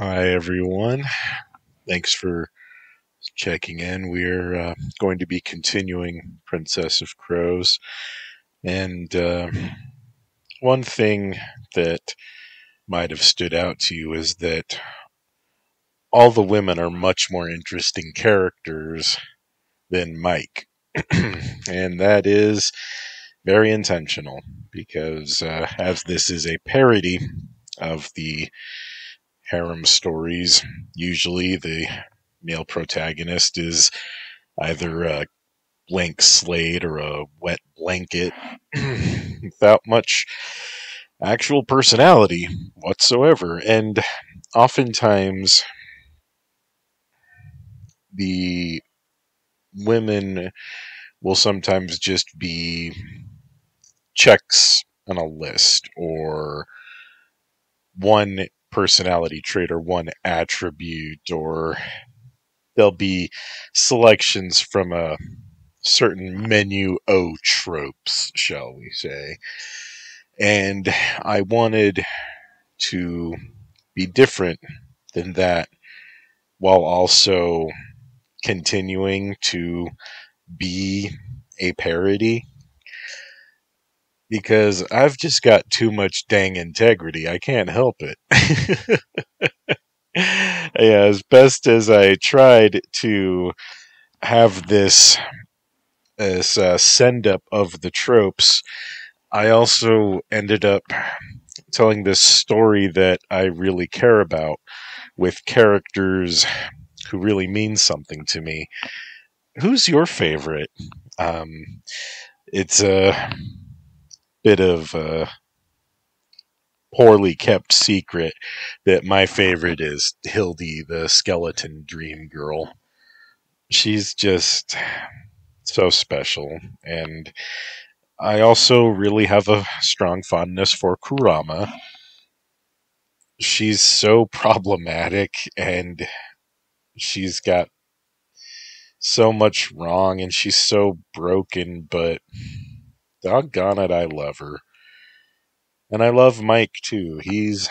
Hi, everyone. Thanks for checking in. We're going to be continuing Princess of Crows. And one thing that might have stood out to you is that all the women are much more interesting characters than Mike. And that is very intentional because, as this is a parody of the harem stories, usually the male protagonist is either a blank slate or a wet blanket without much actual personality whatsoever. And oftentimes, the women will sometimes just be checks on a list or one personality trait or one attribute, or there'll be selections from a certain menu O tropes, shall we say. And I wanted to be different than that while also continuing to be a parody because I've just got too much dang integrity. I can't help it. Yeah, as best as I tried to have this send up of the tropes, I also ended up telling this story that I really care about with characters who really mean something to me. Who's your favorite? Um, it's a bit of a poorly kept secret that my favorite is Hildy, the skeleton dream girl. She's just so special, and I also really have a strong fondness for Kurama. She's so problematic, and she's got so much wrong, and she's so broken, but doggone it, I love her. And I love Mike too. He's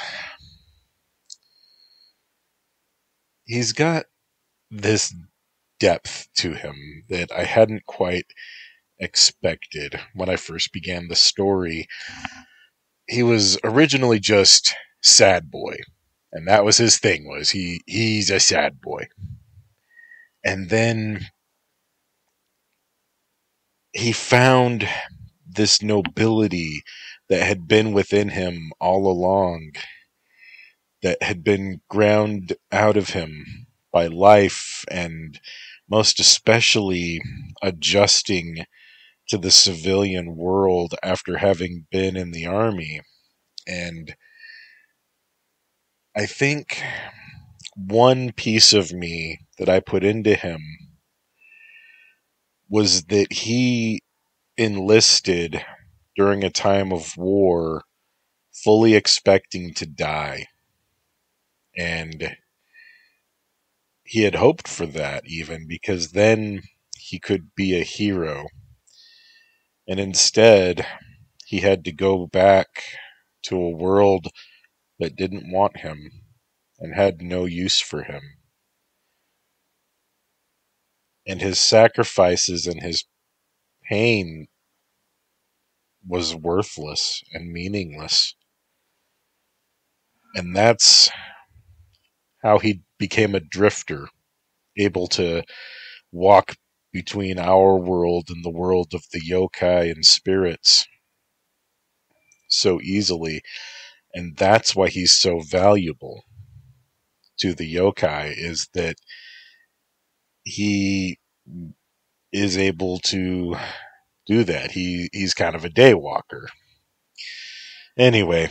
got this depth to him that I hadn't quite expected when I first began the story. He was originally just sad boy, and that was his thing, was he's a sad boy. And then he found this nobility that had been within him all along, that had been ground out of him by life, and most especially adjusting to the civilian world after having been in the army. And I think one piece of me that I put into him was that he enlisted during a time of war fully expecting to die. And he had hoped for that, even because then he could be a hero. And instead, he had to go back to a world that didn't want him and had no use for him. And his sacrifices and his pain was worthless and meaningless. And that's how he became a drifter, able to walk between our world and the world of the yokai and spirits so easily. And that's why he's so valuable to the yokai, is that he is able to do that. He's kind of a daywalker. Anyway,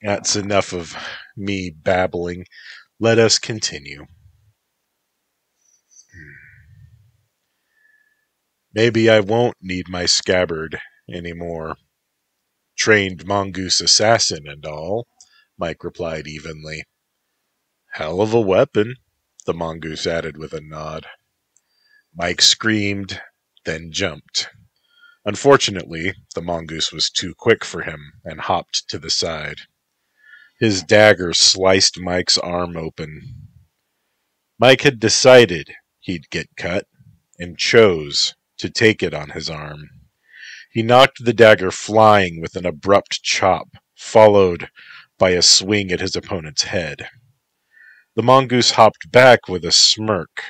that's enough of me babbling. Let us continue. Maybe I won't need my scabbard anymore. Trained mongoose assassin and all, Mike replied evenly. Hell of a weapon, the mongoose added with a nod. Mike screamed, then jumped. Unfortunately, the mongoose was too quick for him and hopped to the side. His dagger sliced Mike's arm open. Mike had decided he'd get cut, and chose to take it on his arm. He knocked the dagger flying with an abrupt chop, followed by a swing at his opponent's head. The mongoose hopped back with a smirk,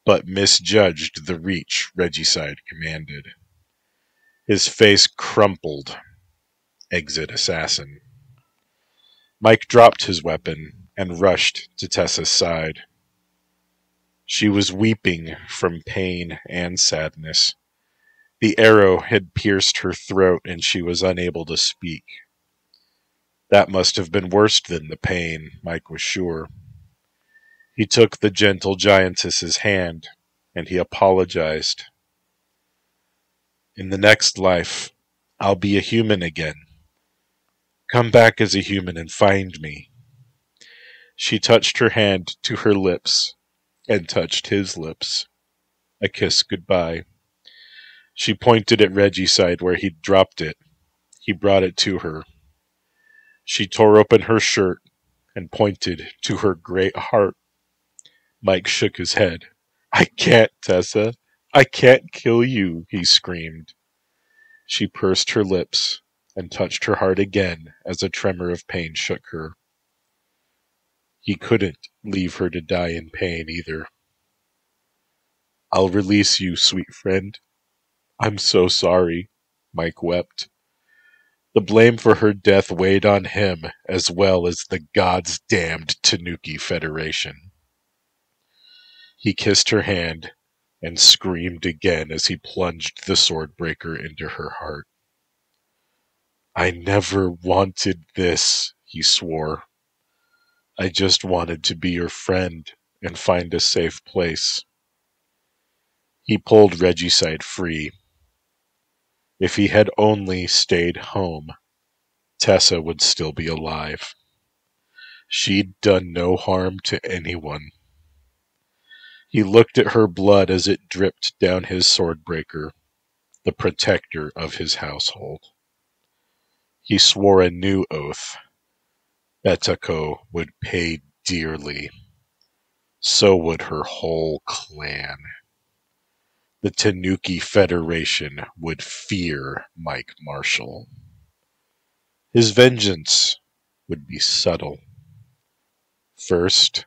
but misjudged the reach Regicide commanded. His face crumpled. Exit assassin. Mike dropped his weapon and rushed to Tessa's side. She was weeping from pain and sadness. The arrow had pierced her throat and she was unable to speak. That must have been worse than the pain, Mike was sure. He took the gentle giantess's hand and he apologized. In the next life, I'll be a human again. Come back as a human and find me. She touched her hand to her lips and touched his lips. A kiss goodbye. She pointed at Regicide where he'd dropped it. He brought it to her. She tore open her shirt and pointed to her great heart. Mike shook his head. I can't, Tessa. I can't kill you, he screamed. She pursed her lips and touched her heart again as a tremor of pain shook her. He couldn't leave her to die in pain either. I'll release you, sweet friend. I'm so sorry, Mike wept. The blame for her death weighed on him as well as the God's damned Tanuki Federation. He kissed her hand and screamed again as he plunged the swordbreaker into her heart. I never wanted this, he swore. I just wanted to be your friend and find a safe place. He pulled Regicide free. If he had only stayed home, Tessa would still be alive. She'd done no harm to anyone. He looked at her blood as it dripped down his swordbreaker, the protector of his household. He swore a new oath. Betako would pay dearly. So would her whole clan. The Tanuki Federation would fear Mike Marshall. His vengeance would be subtle. First,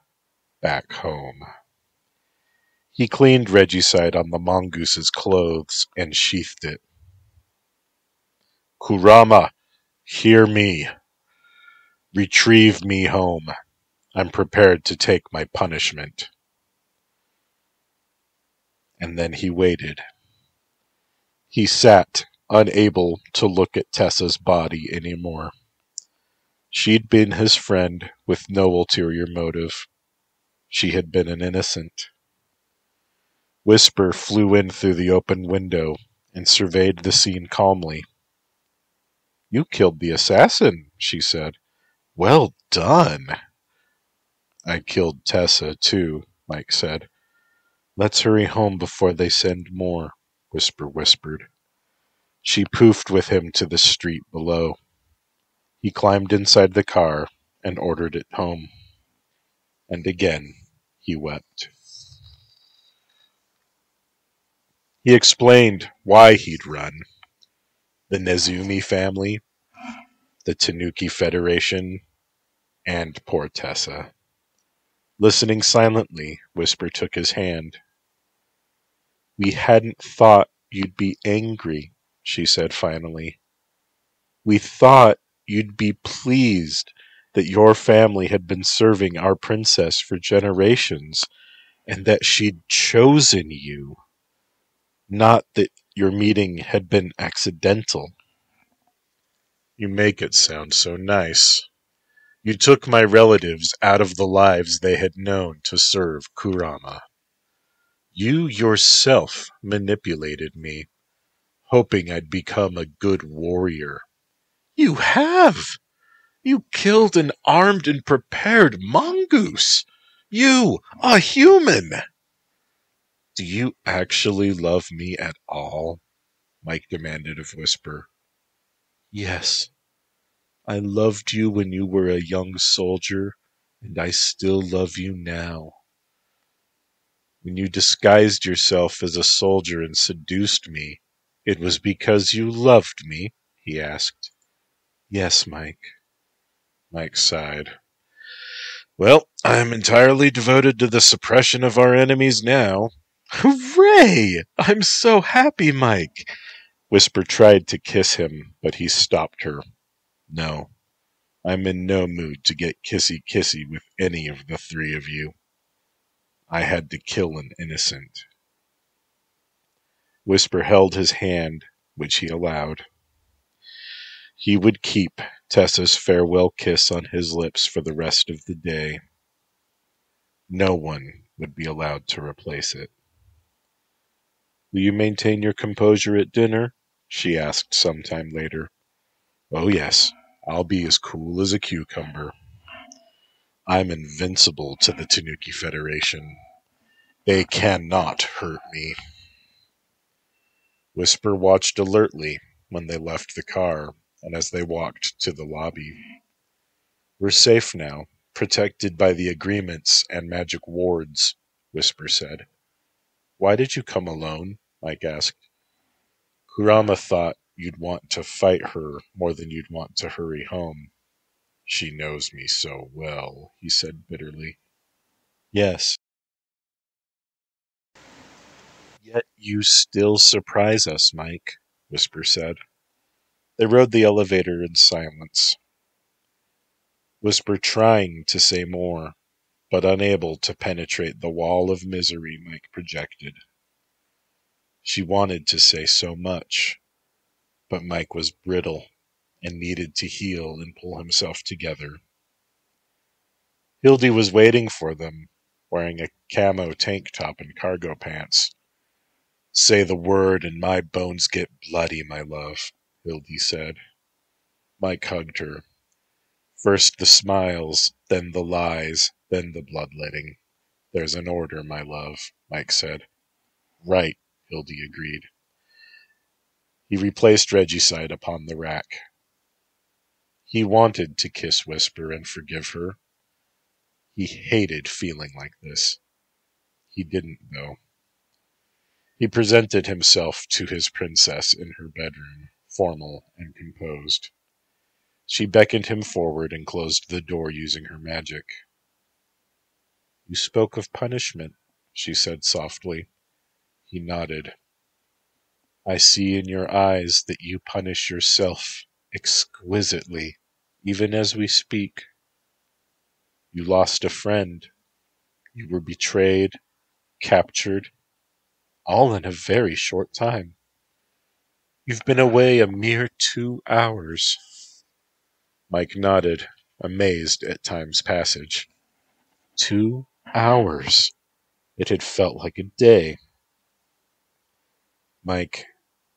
back home. He cleaned Regicide on the mongoose's clothes and sheathed it. Kurama, hear me. Retrieve me home. I'm prepared to take my punishment. And then he waited. He sat, unable to look at Tessa's body anymore. She'd been his friend with no ulterior motive. She had been an innocent. Whisper flew in through the open window and surveyed the scene calmly. You killed the assassin, she said. Well done. I killed Tessa, too, Mike said. Let's hurry home before they send more, Whisper whispered. She poofed with him to the street below. He climbed inside the car and ordered it home. And again he wept. He explained why he'd run. The Nezumi family, the Tanuki Federation, and poor Tessa. Listening silently, Whisper took his hand. We hadn't thought you'd be angry, she said finally. We thought you'd be pleased that your family had been serving our princess for generations, and that she'd chosen you. Not that your meeting had been accidental. You make it sound so nice. You took my relatives out of the lives they had known to serve Kurama. You yourself manipulated me, hoping I'd become a good warrior. You have! You killed an armed and prepared mongoose! You, a human! Do you actually love me at all? Mike demanded of Whisper. Yes, I loved you when you were a young soldier, and I still love you now. When you disguised yourself as a soldier and seduced me, it was because you loved me?" he asked. "Yes, Mike." Mike sighed. "Well, I'm entirely devoted to the suppression of our enemies now." "Hooray! I'm so happy, Mike." Whisper tried to kiss him, but he stopped her. "No, I'm in no mood to get kissy-kissy with any of the three of you. I had to kill an innocent." Whisper held his hand, which he allowed. He would keep Tessa's farewell kiss on his lips for the rest of the day. No one would be allowed to replace it. "Will you maintain your composure at dinner?" she asked sometime later. "Oh yes, I'll be as cool as a cucumber. I'm invincible to the Tanuki Federation. They cannot hurt me." Whisper watched alertly when they left the car and as they walked to the lobby. "We're safe now, protected by the agreements and magic wards," Whisper said. "Why did you come alone?" Mike asked. "Kurama thought you'd want to fight her more than you'd want to hurry home." "She knows me so well," he said bitterly. "Yes. Yet you still surprise us, Mike," Whisper said. They rode the elevator in silence. Whisper trying to say more, but unable to penetrate the wall of misery Mike projected. She wanted to say so much, but Mike was brittle and needed to heal and pull himself together. Hildy was waiting for them, wearing a camo tank top and cargo pants. "Say the word and my bones get bloody, my love," Hildy said. Mike hugged her. "First the smiles, then the lies, then the bloodletting. There's an order, my love," Mike said. "Right," Hildy agreed. He replaced Regicide upon the rack. He wanted to kiss Whisper and forgive her. He hated feeling like this. He didn't, though. He presented himself to his princess in her bedroom, formal and composed. She beckoned him forward and closed the door using her magic. "You spoke of punishment," she said softly. He nodded. "I see in your eyes that you punish yourself exquisitely, even as we speak. You lost a friend. You were betrayed, captured, all in a very short time. You've been away a mere 2 hours." Mike nodded, amazed at time's passage. 2 hours. It had felt like a day. "Mike,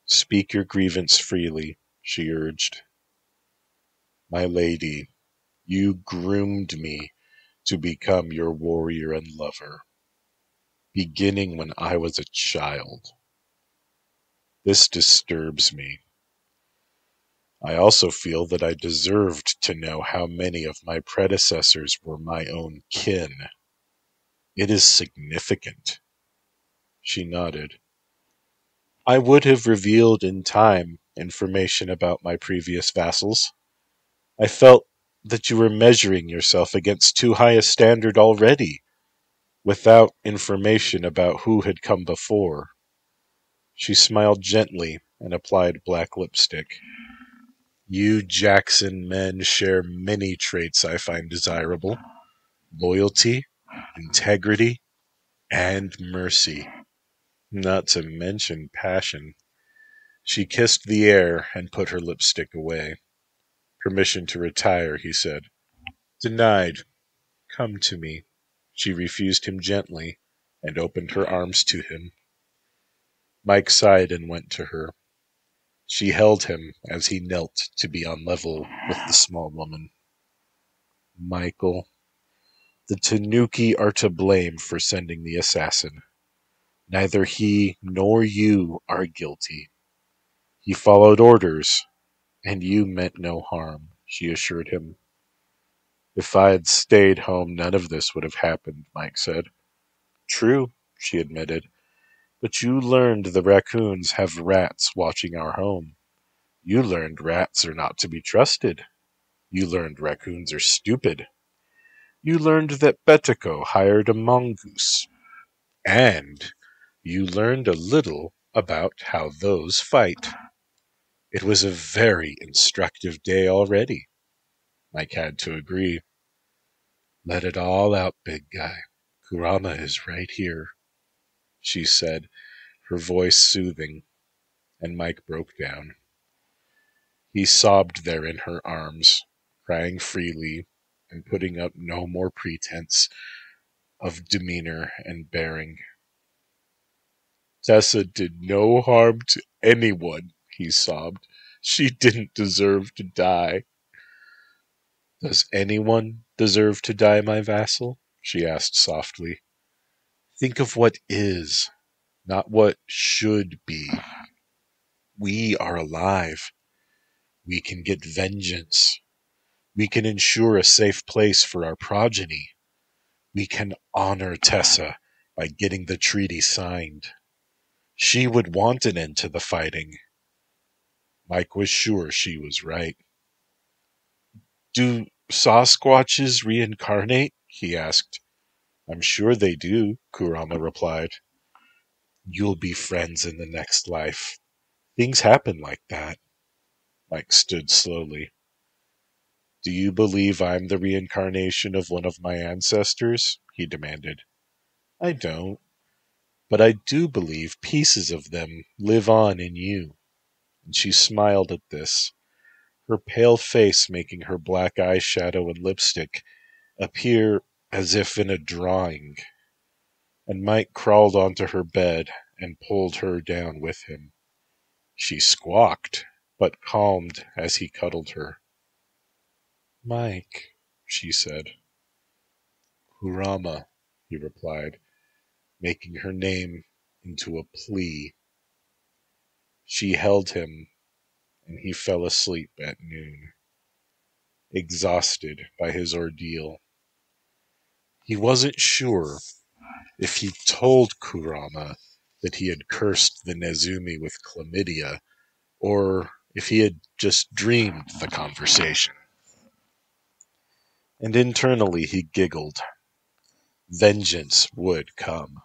speak your grievance freely," she urged. "My lady, you groomed me to become your warrior and lover, beginning when I was a child. This disturbs me. I also feel that I deserved to know how many of my predecessors were my own kin. It is significant." She nodded. "I would have revealed in time information about my previous vassals. I felt that you were measuring yourself against too high a standard already, without information about who had come before." She smiled gently and applied black lipstick. "You Jackson men share many traits I find desirable. Loyalty, integrity, and mercy. Not to mention passion." She kissed the air and put her lipstick away. "Permission to retire," he said. "Denied. Come to me." She refused him gently and opened her arms to him. Mike sighed and went to her. She held him as he knelt to be on level with the small woman. "Michael, the Tanuki are to blame for sending the assassin. Neither he nor you are guilty. He followed orders, and you meant no harm," she assured him. If I had stayed home, none of this would have happened, Mike said. True, she admitted, but you learned the raccoons have rats watching our home. You learned rats are not to be trusted. You learned raccoons are stupid. You learned that Betico hired a mongoose. And you learned a little about how those fight. It was a very instructive day already. Mike had to agree. Let it all out, big guy. Kurama is right here, she said, her voice soothing, and Mike broke down. He sobbed there in her arms, crying freely and putting up no more pretense of demeanor and bearing. Tessa did no harm to anyone, he sobbed. She didn't deserve to die. Does anyone deserve to die, my vassal? She asked softly. Think of what is, not what should be. We are alive. We can get vengeance. We can ensure a safe place for our progeny. We can honor Tessa by getting the treaty signed. She would want an end to the fighting. Mike was sure she was right. Do Sasquatches reincarnate? He asked. I'm sure they do, Kurama replied. You'll be friends in the next life. Things happen like that. Mike stood slowly. Do you believe I'm the reincarnation of one of my ancestors? He demanded. I don't, but I do believe pieces of them live on in you. And she smiled at this, her pale face making her black eyeshadow and lipstick appear as if in a drawing. And Mike crawled onto her bed and pulled her down with him. She squawked, but calmed as he cuddled her. Mike, she said. Kurama, he replied, making her name into a plea. She held him, and he fell asleep at noon, exhausted by his ordeal. He wasn't sure if he told Kurama that he had cursed the Nezumi with chlamydia, or if he had just dreamed the conversation. And internally he giggled. Vengeance would come.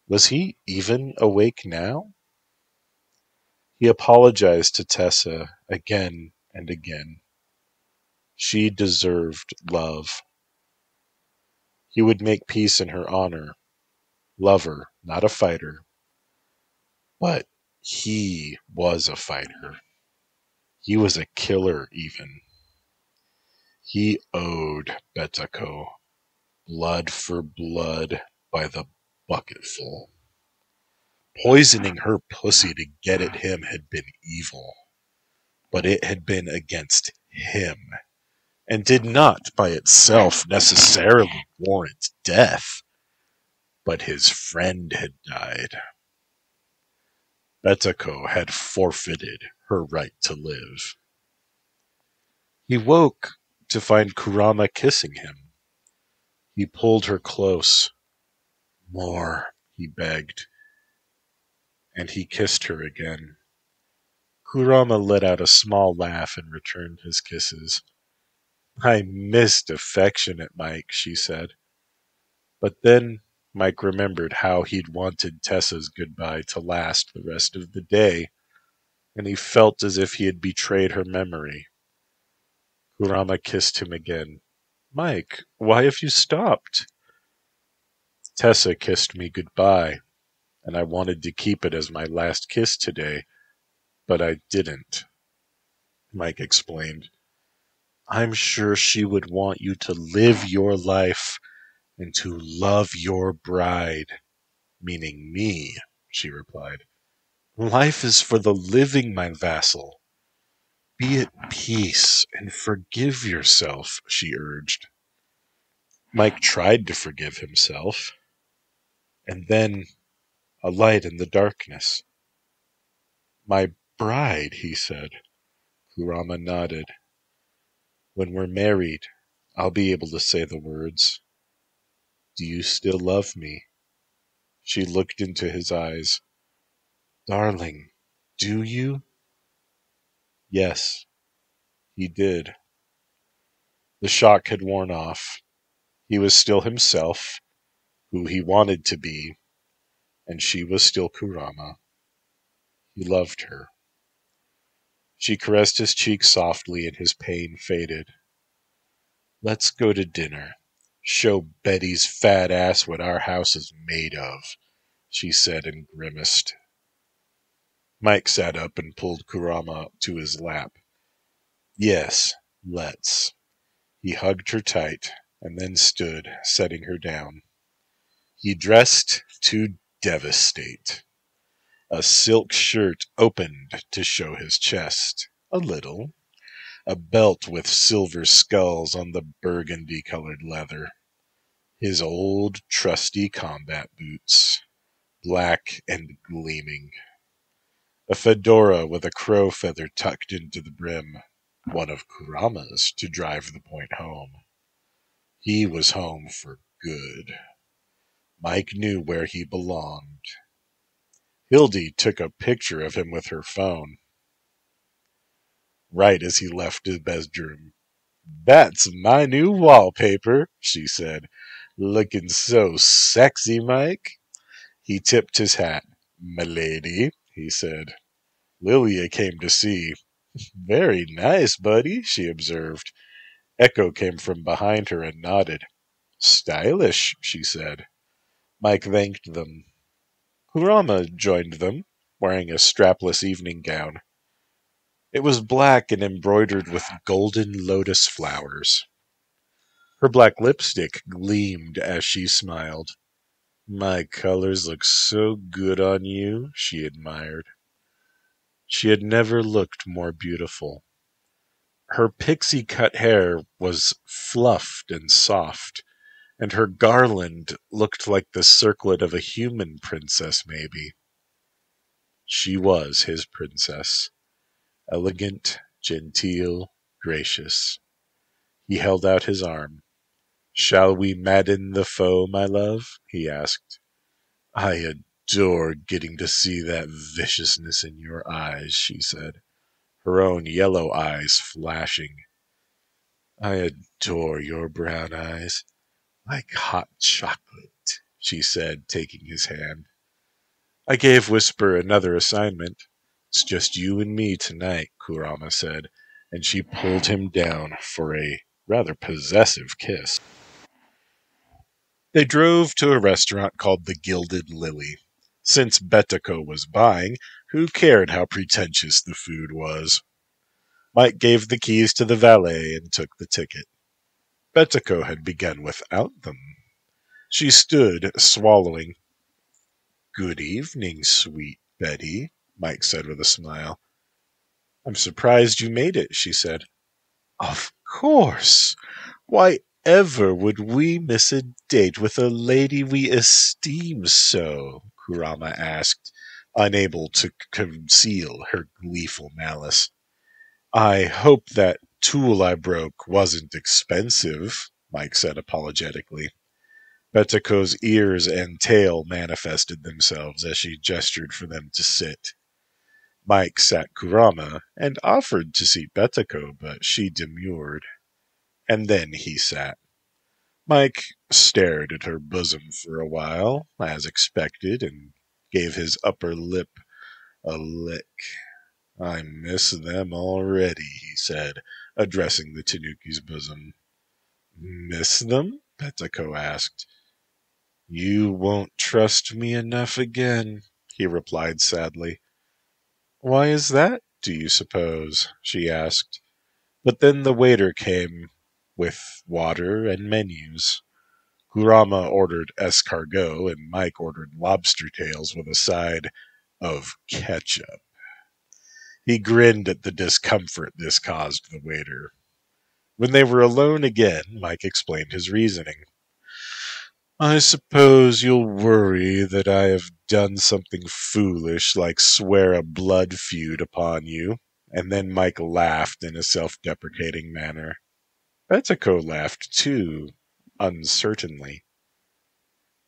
Was he even awake now? He apologized to Tessa again and again. She deserved love. He would make peace in her honor. Lover, not a fighter. But he was a fighter. He was a killer, even. He owed Betako blood for blood by the bucketful. Poisoning her pussy to get at him had been evil, but it had been against him, and did not by itself necessarily warrant death. But his friend had died. Betako had forfeited her right to live. He woke to find Kurama kissing him. He pulled her close. More, he begged, and he kissed her again. Kurama let out a small laugh and returned his kisses. I missed affectionate Mike, she said. But then Mike remembered how he'd wanted Tessa's goodbye to last the rest of the day, and he felt as if he had betrayed her memory. Kurama kissed him again. Mike, why have you stopped? Tessa kissed me goodbye, and I wanted to keep it as my last kiss today, but I didn't, Mike explained. I'm sure she would want you to live your life and to love your bride, meaning me, she replied. Life is for the living, my vassal. Be at peace and forgive yourself, she urged. Mike tried to forgive himself, and then a light in the darkness. My bride, he said. Kurama nodded. When we're married, I'll be able to say the words, "Do you still love me?" She looked into his eyes. "Darling, do you?" Yes, he did. The shock had worn off. He was still himself, who he wanted to be, and she was still Kurama. He loved her. She caressed his cheek softly and his pain faded. "Let's go to dinner. Show Betty's fat ass what our house is made of," she said and grimaced. Mike sat up and pulled Kurama to his lap. "Yes, let's." He hugged her tight and then stood, setting her down. He dressed to devastate. A silk shirt opened to show his chest, a little. A belt with silver skulls on the burgundy-colored leather. His old, trusty combat boots, black and gleaming. A fedora with a crow feather tucked into the brim, one of Kurama's to drive the point home. He was home for good. Mike knew where he belonged. Hildy took a picture of him with her phone. Right as he left his bedroom. "That's my new wallpaper," she said. "Looking so sexy, Mike." He tipped his hat. "M'lady," he said. "Lilia came to see." "Very nice, buddy," she observed. Echo came from behind her and nodded. "Stylish," she said. Mike thanked them. Kurama joined them, wearing a strapless evening gown. It was black and embroidered with golden lotus flowers. Her black lipstick gleamed as she smiled. "My colors look so good on you," she admired. She had never looked more beautiful. Her pixie-cut hair was fluffed and soft, and her garland looked like the circlet of a human princess, maybe. She was his princess. Elegant, genteel, gracious. He held out his arm. "Shall we madden the foe, my love?" he asked. "I adore getting to see that viciousness in your eyes," she said, her own yellow eyes flashing. "I adore your brown eyes, like hot chocolate," she said, taking his hand. "I gave Whisper another assignment. It's just you and me tonight," Kurama said, and she pulled him down for a rather possessive kiss. They drove to a restaurant called the Gilded Lily. Since Betako was buying, who cared how pretentious the food was? Mike gave the keys to the valet and took the ticket. Betako had begun without them. She stood, swallowing. "Good evening, sweet Betty," Mike said with a smile. "I'm surprised you made it," she said. "Of course! Why ever would we miss a date with a lady we esteem so?" Kurama asked, unable to conceal her gleeful malice. "I hope that tool I broke wasn't expensive," Mike said apologetically. Betako's ears and tail manifested themselves as she gestured for them to sit. Mike sat Kurama and offered to seat Betako, but she demurred. And then he sat. Mike stared at her bosom for a while, as expected, and gave his upper lip a lick. "I miss them already," he said, addressing the Tanuki's bosom. "Miss them?" Betako asked. "You won't trust me enough again," he replied sadly. "Why is that, do you suppose?" she asked. But then the waiter came with water and menus. Kurama ordered escargot, and Mike ordered lobster tails with a side of ketchup. He grinned at the discomfort this caused the waiter. When they were alone again, Mike explained his reasoning. "I suppose you'll worry that I have done something foolish, like swear a blood feud upon you." And then Mike laughed in a self-deprecating manner. Betiko laughed too, uncertainly.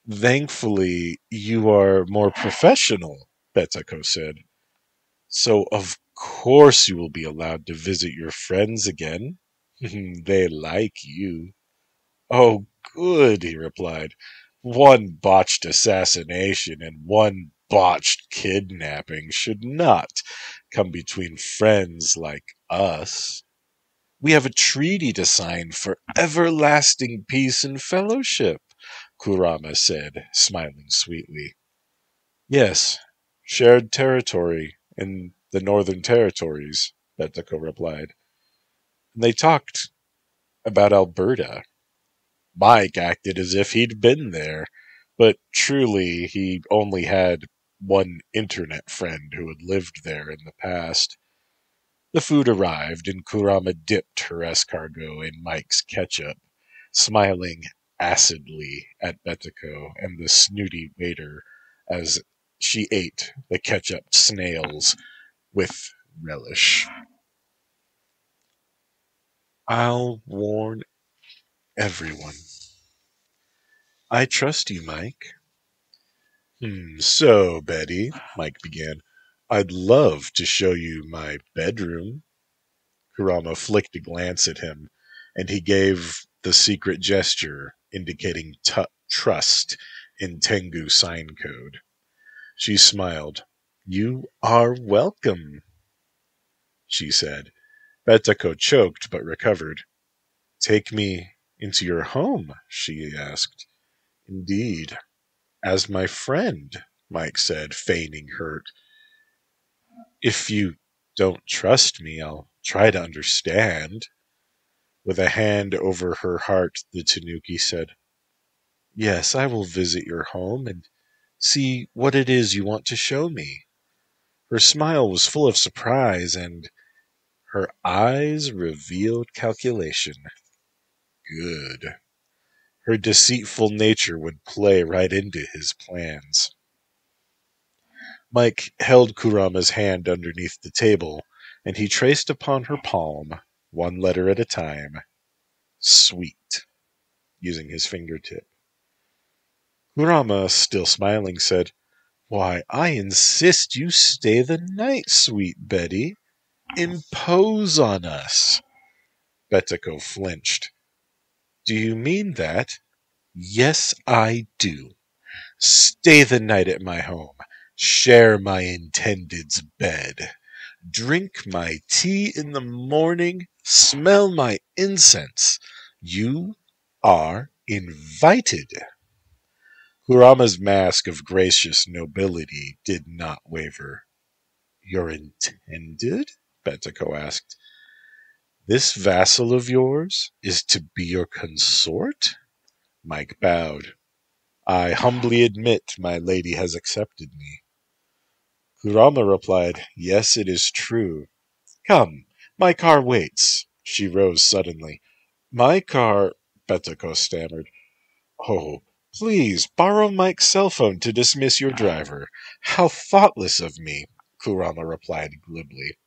Thankfully, you are more professional, Betiko said. So of course you will be allowed to visit your friends again. They like you. Oh, good, he replied. One botched assassination and one botched kidnapping should not come between friends like us. We have a treaty to sign for everlasting peace and fellowship, Kurama said, smiling sweetly. Yes, shared territory in the Northern Territories, Betiko replied. And they talked about Alberta. Mike acted as if he'd been there, but truly he only had one internet friend who had lived there in the past. The food arrived, and Kurama dipped her escargot in Mike's ketchup, smiling acidly at Betiko and the snooty waiter as she ate the ketchup snails with relish. I'll warn everyone. I trust you, Mike. So, Betty, Mike began, I'd love to show you my bedroom. Kurama flicked a glance at him, and he gave the secret gesture indicating trust in Tengu sign code. She smiled. You are welcome, she said. Betako choked but recovered. Take me into your home, she asked. Indeed. As my friend, Mike said, feigning hurt. If you don't trust me, I'll try to understand. With a hand over her heart, the Tanuki said, Yes, I will visit your home and see what it is you want to show me. Her smile was full of surprise, and her eyes revealed calculation. Good. Her deceitful nature would play right into his plans. Mike held Kurama's hand underneath the table, and he traced upon her palm, one letter at a time, sweet, using his fingertip. Kurama, still smiling, said, Why, I insist you stay the night, sweet Betty. Impose on us. Betiko flinched. Do you mean that? Yes, I do. Stay the night at my home. Share my intended's bed. Drink my tea in the morning. Smell my incense. You are invited. Kurama's mask of gracious nobility did not waver. Your intended? Betiko asked. This vassal of yours is to be your consort? Mike bowed. I humbly admit my lady has accepted me. Kurama replied, Yes, it is true. Come, my car waits. She rose suddenly. My car, Betiko stammered. Oh, please, borrow Mike's cell phone to dismiss your driver. How thoughtless of me, Kurama replied glibly.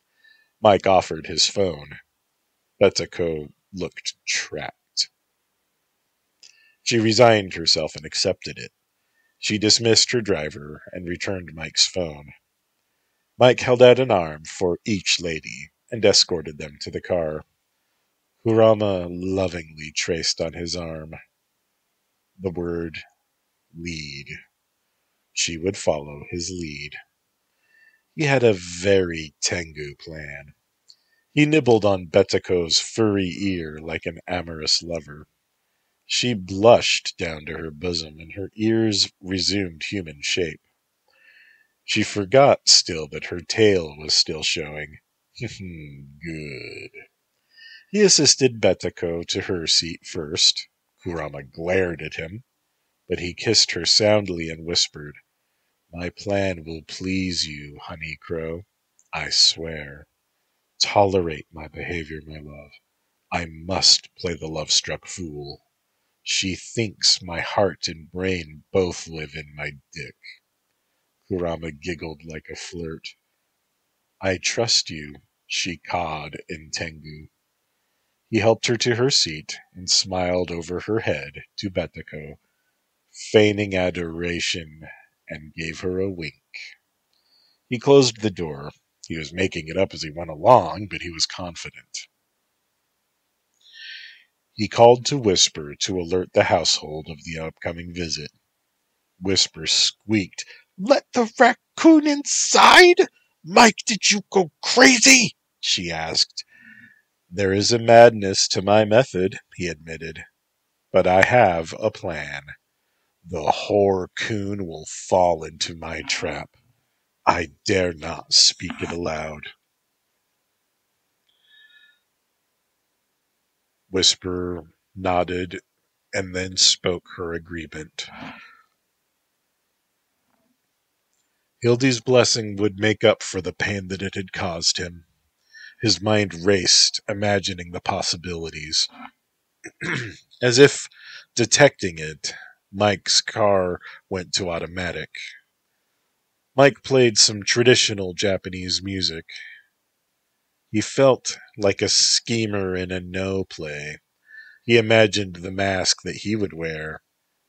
Mike offered his phone. Betiko looked trapped. She resigned herself and accepted it. She dismissed her driver and returned Mike's phone. Mike held out an arm for each lady and escorted them to the car. Kurama lovingly traced on his arm the word lead. She would follow his lead. He had a very Tengu plan. He nibbled on Betiko's furry ear like an amorous lover. She blushed down to her bosom, and her ears resumed human shape. She forgot still that her tail was still showing. Good. He assisted Betiko to her seat first. Kurama glared at him, but he kissed her soundly and whispered, My plan will please you, honey crow. I swear. Tolerate my behavior, my love. I must play the love-struck fool. She thinks my heart and brain both live in my dick. Kurama giggled like a flirt. I trust you, she cawed in Tengu. He helped her to her seat and smiled over her head to Betiko, feigning adoration, and gave her a wink. He closed the door. He was making it up as he went along, but he was confident. He called to Whisper to alert the household of the upcoming visit. Whisper squeaked, "Let the raccoon inside? Mike, did you go crazy?" she asked. "There is a madness to my method," he admitted, "but I have a plan. The whore coon will fall into my trap. I dare not speak it aloud." Whisper nodded and then spoke her agreement. Hildy's blessing would make up for the pain that it had caused him. His mind raced, imagining the possibilities. As if detecting it, Mike's car went to automatic. Mike played some traditional Japanese music. He felt like a schemer in a no play. He imagined the mask that he would wear,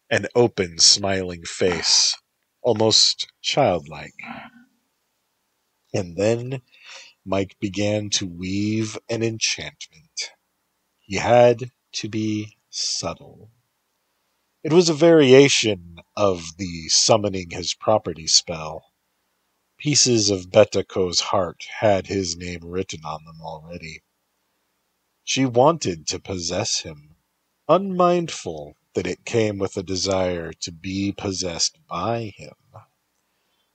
an open, smiling face, almost childlike. And then Mike began to weave an enchantment. He had to be subtle. It was a variation of the summoning his property spell. Pieces of Betiko's heart had his name written on them already. She wanted to possess him, unmindful that it came with a desire to be possessed by him.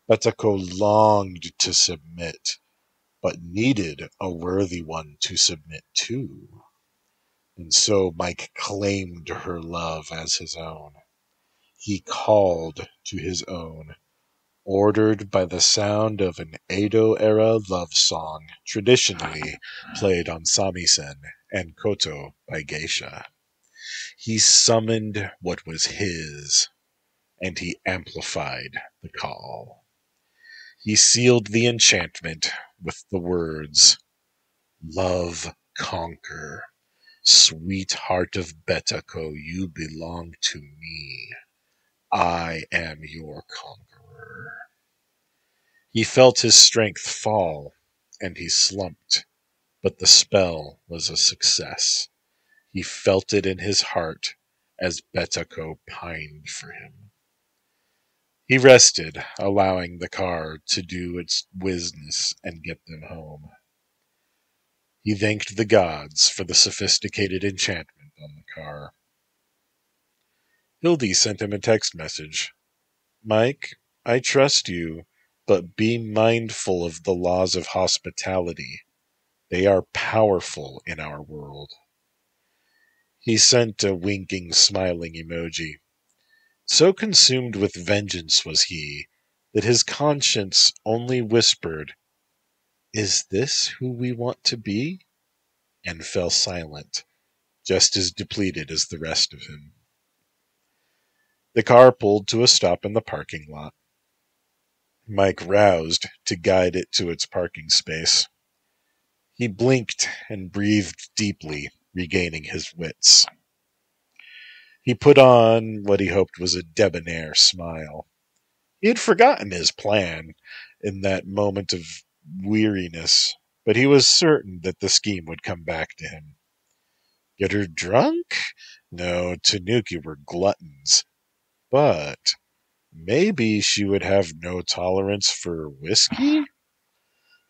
Betiko longed to submit, but needed a worthy one to submit to. And so Mike claimed her love as his own. He called to his own, ordered by the sound of an Edo-era love song traditionally played on samisen and koto by geisha. He summoned what was his, and he amplified the call. He sealed the enchantment with the words, "Love conquer. Sweetheart of Betiko, you belong to me. I am your conqueror." He felt his strength fall, and he slumped, but the spell was a success. He felt it in his heart as Betiko pined for him. He rested, allowing the car to do its business and get them home. He thanked the gods for the sophisticated enchantment on the car. Hildy sent him a text message. "Mike, I trust you, but be mindful of the laws of hospitality. They are powerful in our world." He sent a winking, smiling emoji. So consumed with vengeance was he, that his conscience only whispered, "Is this who we want to be?" and fell silent, just as depleted as the rest of him. The car pulled to a stop in the parking lot. Mike roused to guide it to its parking space. He blinked and breathed deeply, regaining his wits. He put on what he hoped was a debonair smile. He had forgotten his plan in that moment of weariness, but he was certain that the scheme would come back to him. Get her drunk? No, Tanuki were gluttons. But maybe she would have no tolerance for whiskey?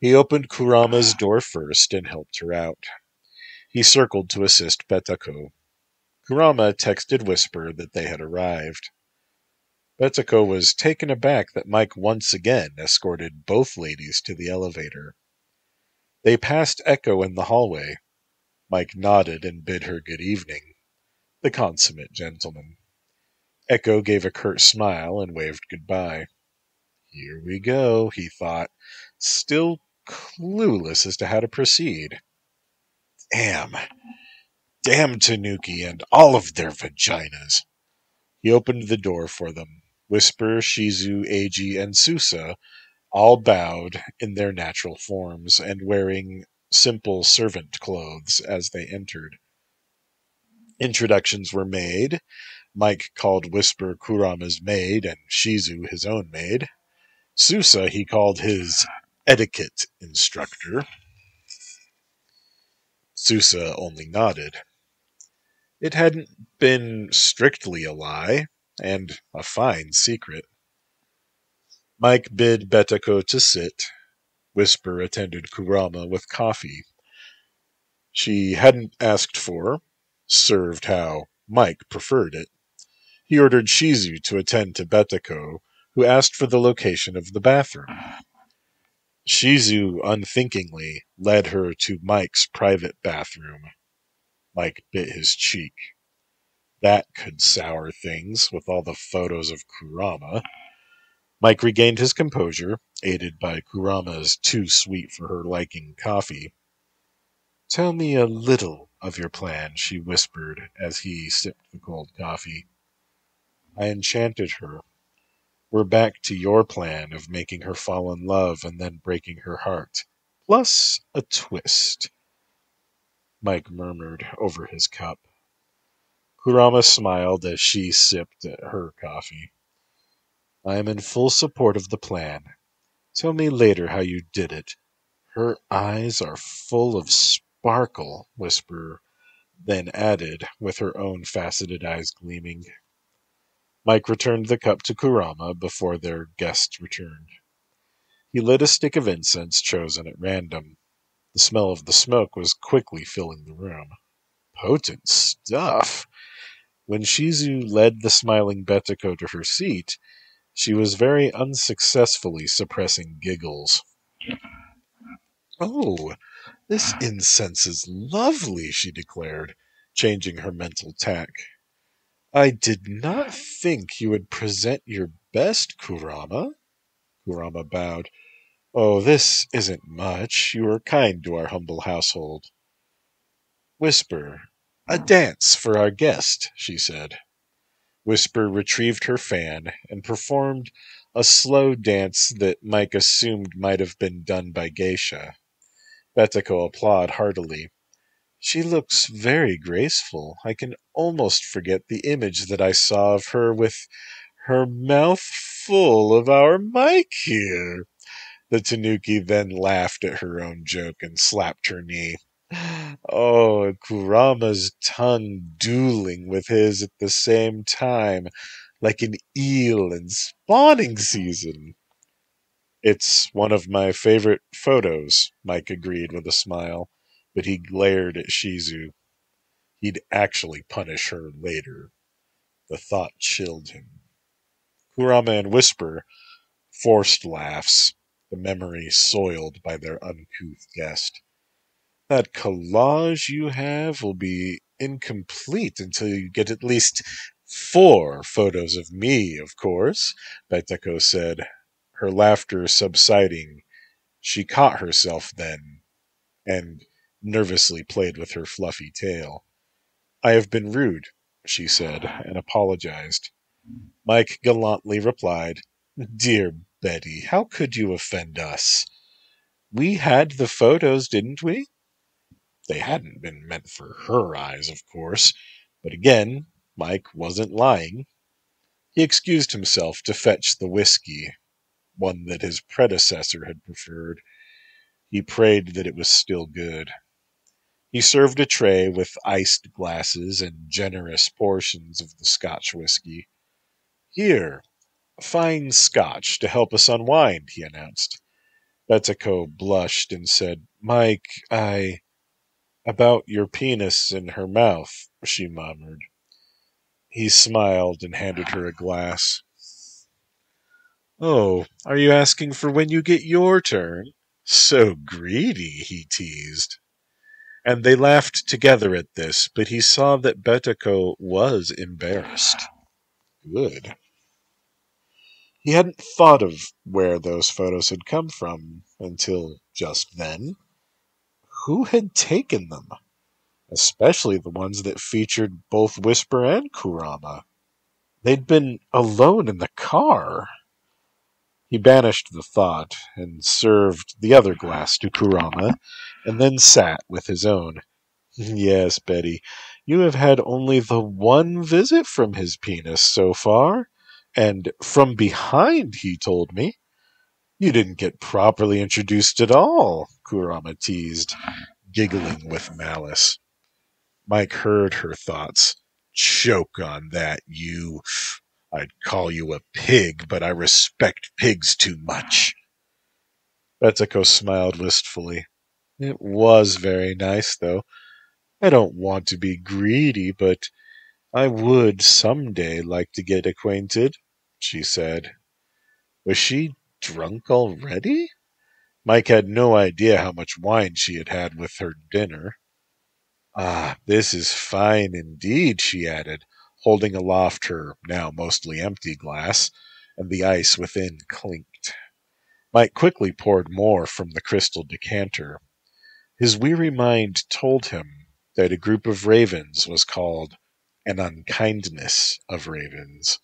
He opened Kurama's door first and helped her out. He circled to assist Betiko. Kurama texted Whisper that they had arrived. Betiko was taken aback that Mike once again escorted both ladies to the elevator. They passed Echo in the hallway. Mike nodded and bid her good evening. The consummate gentleman. Echo gave a curt smile and waved goodbye. Here we go, he thought, still clueless as to how to proceed. Damn Tanuki and all of their vaginas. He opened the door for them. Whisper, Shizu, Eiji, and Susa all bowed in their natural forms and wearing simple servant clothes as they entered. Introductions were made. Mike called Whisper Kurama's maid and Shizu his own maid. Susa he called his etiquette instructor. Susa only nodded. It hadn't been strictly a lie, and a fine secret. Mike bid Betako to sit. Whisper attended Kurama with coffee. She hadn't asked for, served how Mike preferred it. He ordered Shizu to attend to Betako, who asked for the location of the bathroom. Shizu unthinkingly led her to Mike's private bathroom. Mike bit his cheek. That could sour things with all the photos of Kurama. Mike regained his composure, aided by Kurama's too sweet for her liking coffee. Tell me a little of your plan, she whispered as he sipped the cold coffee. I enchanted her. We're back to your plan of making her fall in love and then breaking her heart. Plus a twist. Mike murmured over his cup. Kurama smiled as she sipped at her coffee. I am in full support of the plan. Tell me later how you did it. Her eyes are full of sparkle, Whisper then added, with her own faceted eyes gleaming. Mike returned the cup to Kurama before their guests returned. He lit a stick of incense chosen at random. The smell of the smoke was quickly filling the room. Potent stuff! When Shizu led the smiling Betako to her seat, she was very unsuccessfully suppressing giggles. Oh, this incense is lovely, she declared, changing her mental tack. I did not think you would present your best, Kurama. Kurama bowed. Oh, this isn't much. You are kind to our humble household. Whisper, a dance for our guest, she said. Whisper retrieved her fan and performed a slow dance that Mike assumed might have been done by geisha. Betako applauded heartily. She looks very graceful. I can almost forget the image that I saw of her with her mouth full of our Mike here. The Tanuki then laughed at her own joke and slapped her knee. Oh, Kurama's tongue dueling with his at the same time, like an eel in spawning season. It's one of my favorite photos, Mike agreed with a smile, but he glared at Shizu. He'd actually punish her later. The thought chilled him. Kurama and Whisper forced laughs, the memory soiled by their uncouth guest. That collage you have will be incomplete until you get at least 4 photos of me, of course, Betako said, her laughter subsiding. She caught herself then, and nervously played with her fluffy tail. I have been rude, she said, and apologized. Mike gallantly replied, Dear Betty, how could you offend us? We had the photos, didn't we? They hadn't been meant for her eyes, of course, but again, Mike wasn't lying. He excused himself to fetch the whiskey, one that his predecessor had preferred. He prayed that it was still good. He served a tray with iced glasses and generous portions of the Scotch whiskey. Here, fine Scotch to help us unwind, he announced. Betako blushed and said, Mike, About your penis in her mouth, she murmured. He smiled and handed her a glass. Oh, are you asking for when you get your turn? So greedy, he teased. And they laughed together at this, but he saw that Betako was embarrassed. Good. He hadn't thought of where those photos had come from until just then. Who had taken them? Especially the ones that featured both Whisper and Kurama. They'd been alone in the car. He banished the thought and served the other glass to Kurama, and then sat with his own. Yes, Betty, You have had only the one visit from his penis so far, and from behind, he told me. You didn't get properly introduced at all, Kurama teased, giggling with malice. Mike heard her thoughts. Choke on that, you. I'd call you a pig, but I respect pigs too much. Betsuko smiled wistfully. It was very nice, though. I don't want to be greedy, but I would someday like to get acquainted, she said. Was she drunk already? Mike had no idea how much wine she had had with her dinner. Ah, this is fine indeed, she added, holding aloft her now mostly empty glass, and the ice within clinked. Mike quickly poured more from the crystal decanter. His weary mind told him that a group of ravens was called an unkindness of ravens.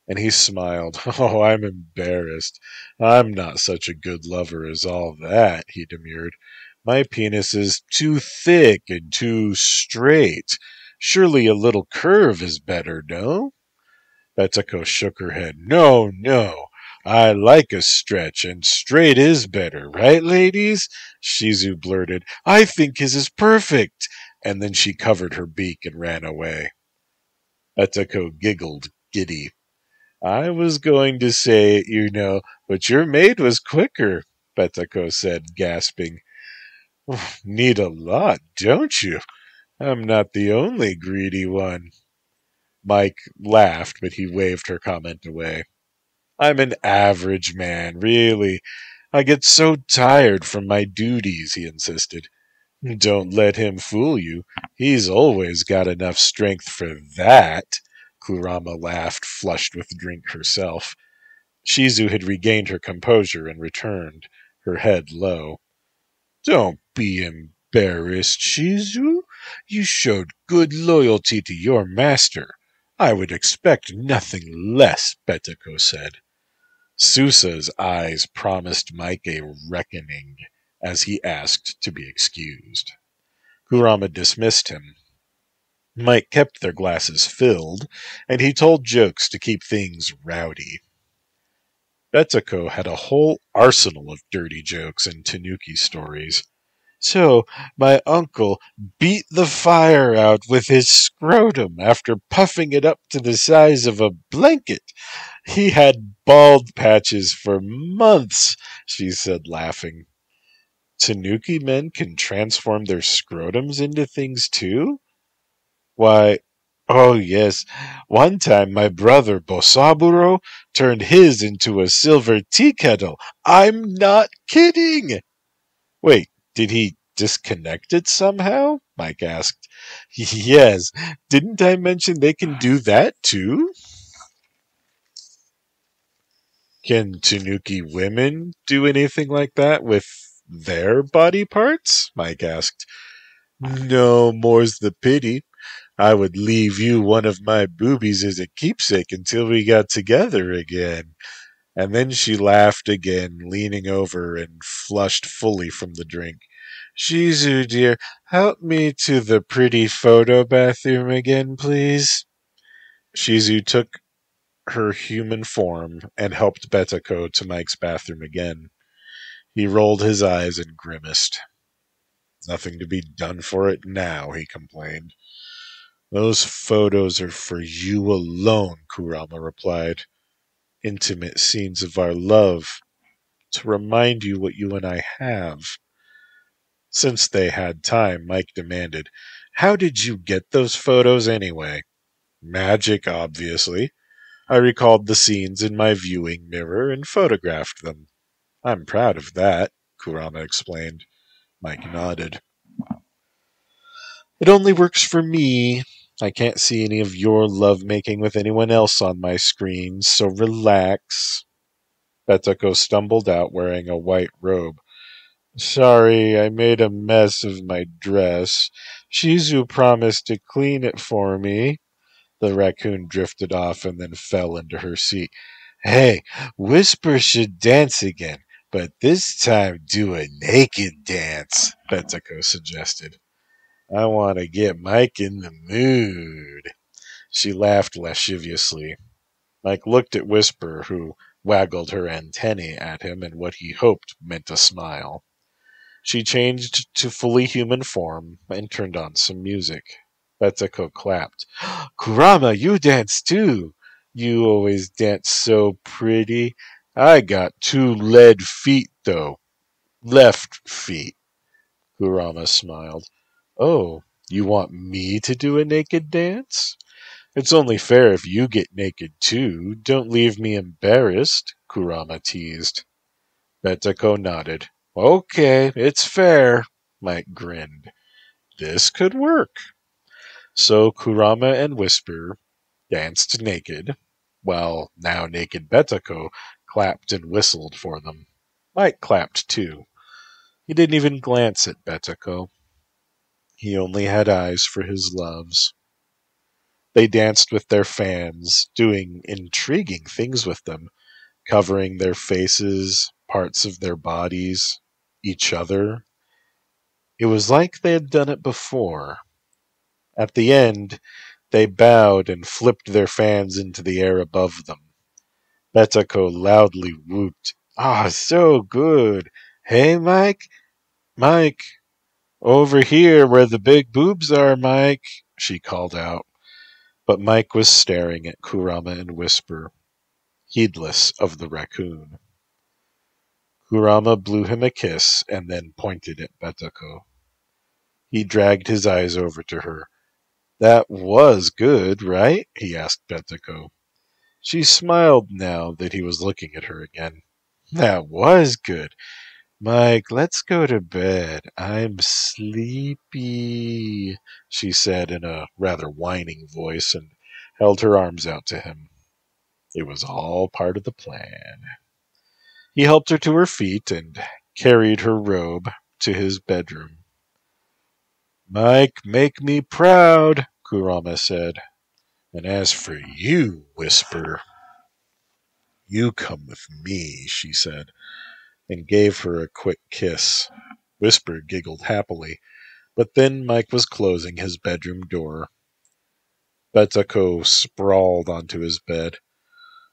And he smiled. Oh, I'm embarrassed. I'm not such a good lover as all that, he demurred. My penis is too thick and too straight. Surely a little curve is better, no? Betsuko shook her head. No, no. I like a stretch, and straight is better, right, ladies? Shizu blurted. I think his is perfect. And then she covered her beak and ran away. Betsuko giggled, giddy. I was going to say it, you know, but your maid was quicker, Betsuko said, gasping. Need a lot, don't you? I'm not the only greedy one. Mike laughed, but he waved her comment away. I'm an average man, really. I get so tired from my duties, he insisted. Don't let him fool you. He's always got enough strength for that. Kurama laughed, flushed with drink herself. Shizu had regained her composure and returned, her head low. Don't be embarrassed, Shizu. You showed good loyalty to your master. I would expect nothing less, Betsuko said. Susa's eyes promised Mike a reckoning as he asked to be excused. Kurama dismissed him. Mike kept their glasses filled, and he told jokes to keep things rowdy. Betsuko had a whole arsenal of dirty jokes and Tanuki stories. So, my uncle beat the fire out with his scrotum after puffing it up to the size of a blanket. He had bald patches for months, she said, laughing. Tanuki men can transform their scrotums into things too? Why, oh yes, one time my brother Bosaburo turned his into a silver tea kettle. I'm not kidding! Wait, did he disconnect it somehow? Mike asked. Yes, didn't I mention they can do that too? Can Tanuki women do anything like that with their body parts? Mike asked. No, more's the pity. I would leave you one of my boobies as a keepsake until we got together again. And then she laughed again, leaning over and flushed fully from the drink. Shizu, dear, help me to the pretty photo bathroom again, please. Shizu took her human form and helped Betsuko to Mike's bathroom again. He rolled his eyes and grimaced. Nothing to be done for it now, he complained. Those photos are for you alone, Kurama replied. Intimate scenes of our love, to remind you what you and I have. Since they had time, Mike demanded, How did you get those photos anyway? Magic, obviously. I recalled the scenes in my viewing mirror and photographed them. I'm proud of that, Kurama explained. Mike nodded. It only works for me. I can't see any of your lovemaking with anyone else on my screen, so relax. Betsuko stumbled out wearing a white robe. Sorry, I made a mess of my dress. Shizu promised to clean it for me. The raccoon drifted off and then fell into her seat. Hey, Whisper should dance again, but this time do a naked dance, Betsuko suggested. I want to get Mike in the mood. She laughed lasciviously. Mike looked at Whisper, who waggled her antennae at him in what he hoped meant a smile. She changed to fully human form and turned on some music. Betako clapped. Kurama, you dance too! You always dance so pretty. I got 2 lead feet, though. Left feet. Kurama smiled. Oh, you want me to do a naked dance? It's only fair if you get naked too. Don't leave me embarrassed, Kurama teased. Betako nodded. Okay, it's fair, Mike grinned. This could work. So Kurama and Whisper danced naked, while now naked Betako clapped and whistled for them. Mike clapped too. He didn't even glance at Betako. He only had eyes for his loves. They danced with their fans, doing intriguing things with them, covering their faces, parts of their bodies, each other. It was like they had done it before. At the end, they bowed and flipped their fans into the air above them. Betako loudly whooped, Ah, so good! Hey, Mike? Mike! Over here where the big boobs are, Mike! She called out. But Mike was staring at Kurama and Whisper, heedless of the raccoon. Kurama blew him a kiss and then pointed at Betako. He dragged his eyes over to her. That was good, right? He asked Betako. She smiled now that he was looking at her again. That was good. Mike, let's go to bed. I'm sleepy, she said in a rather whining voice and held her arms out to him. It was all part of the plan. He helped her to her feet and carried her robe to his bedroom. Mike, make me proud, Kurama said. And as for you, Whisper, you come with me, she said, and gave her a quick kiss. Whisper giggled happily, but then Mike was closing his bedroom door. Betako sprawled onto his bed.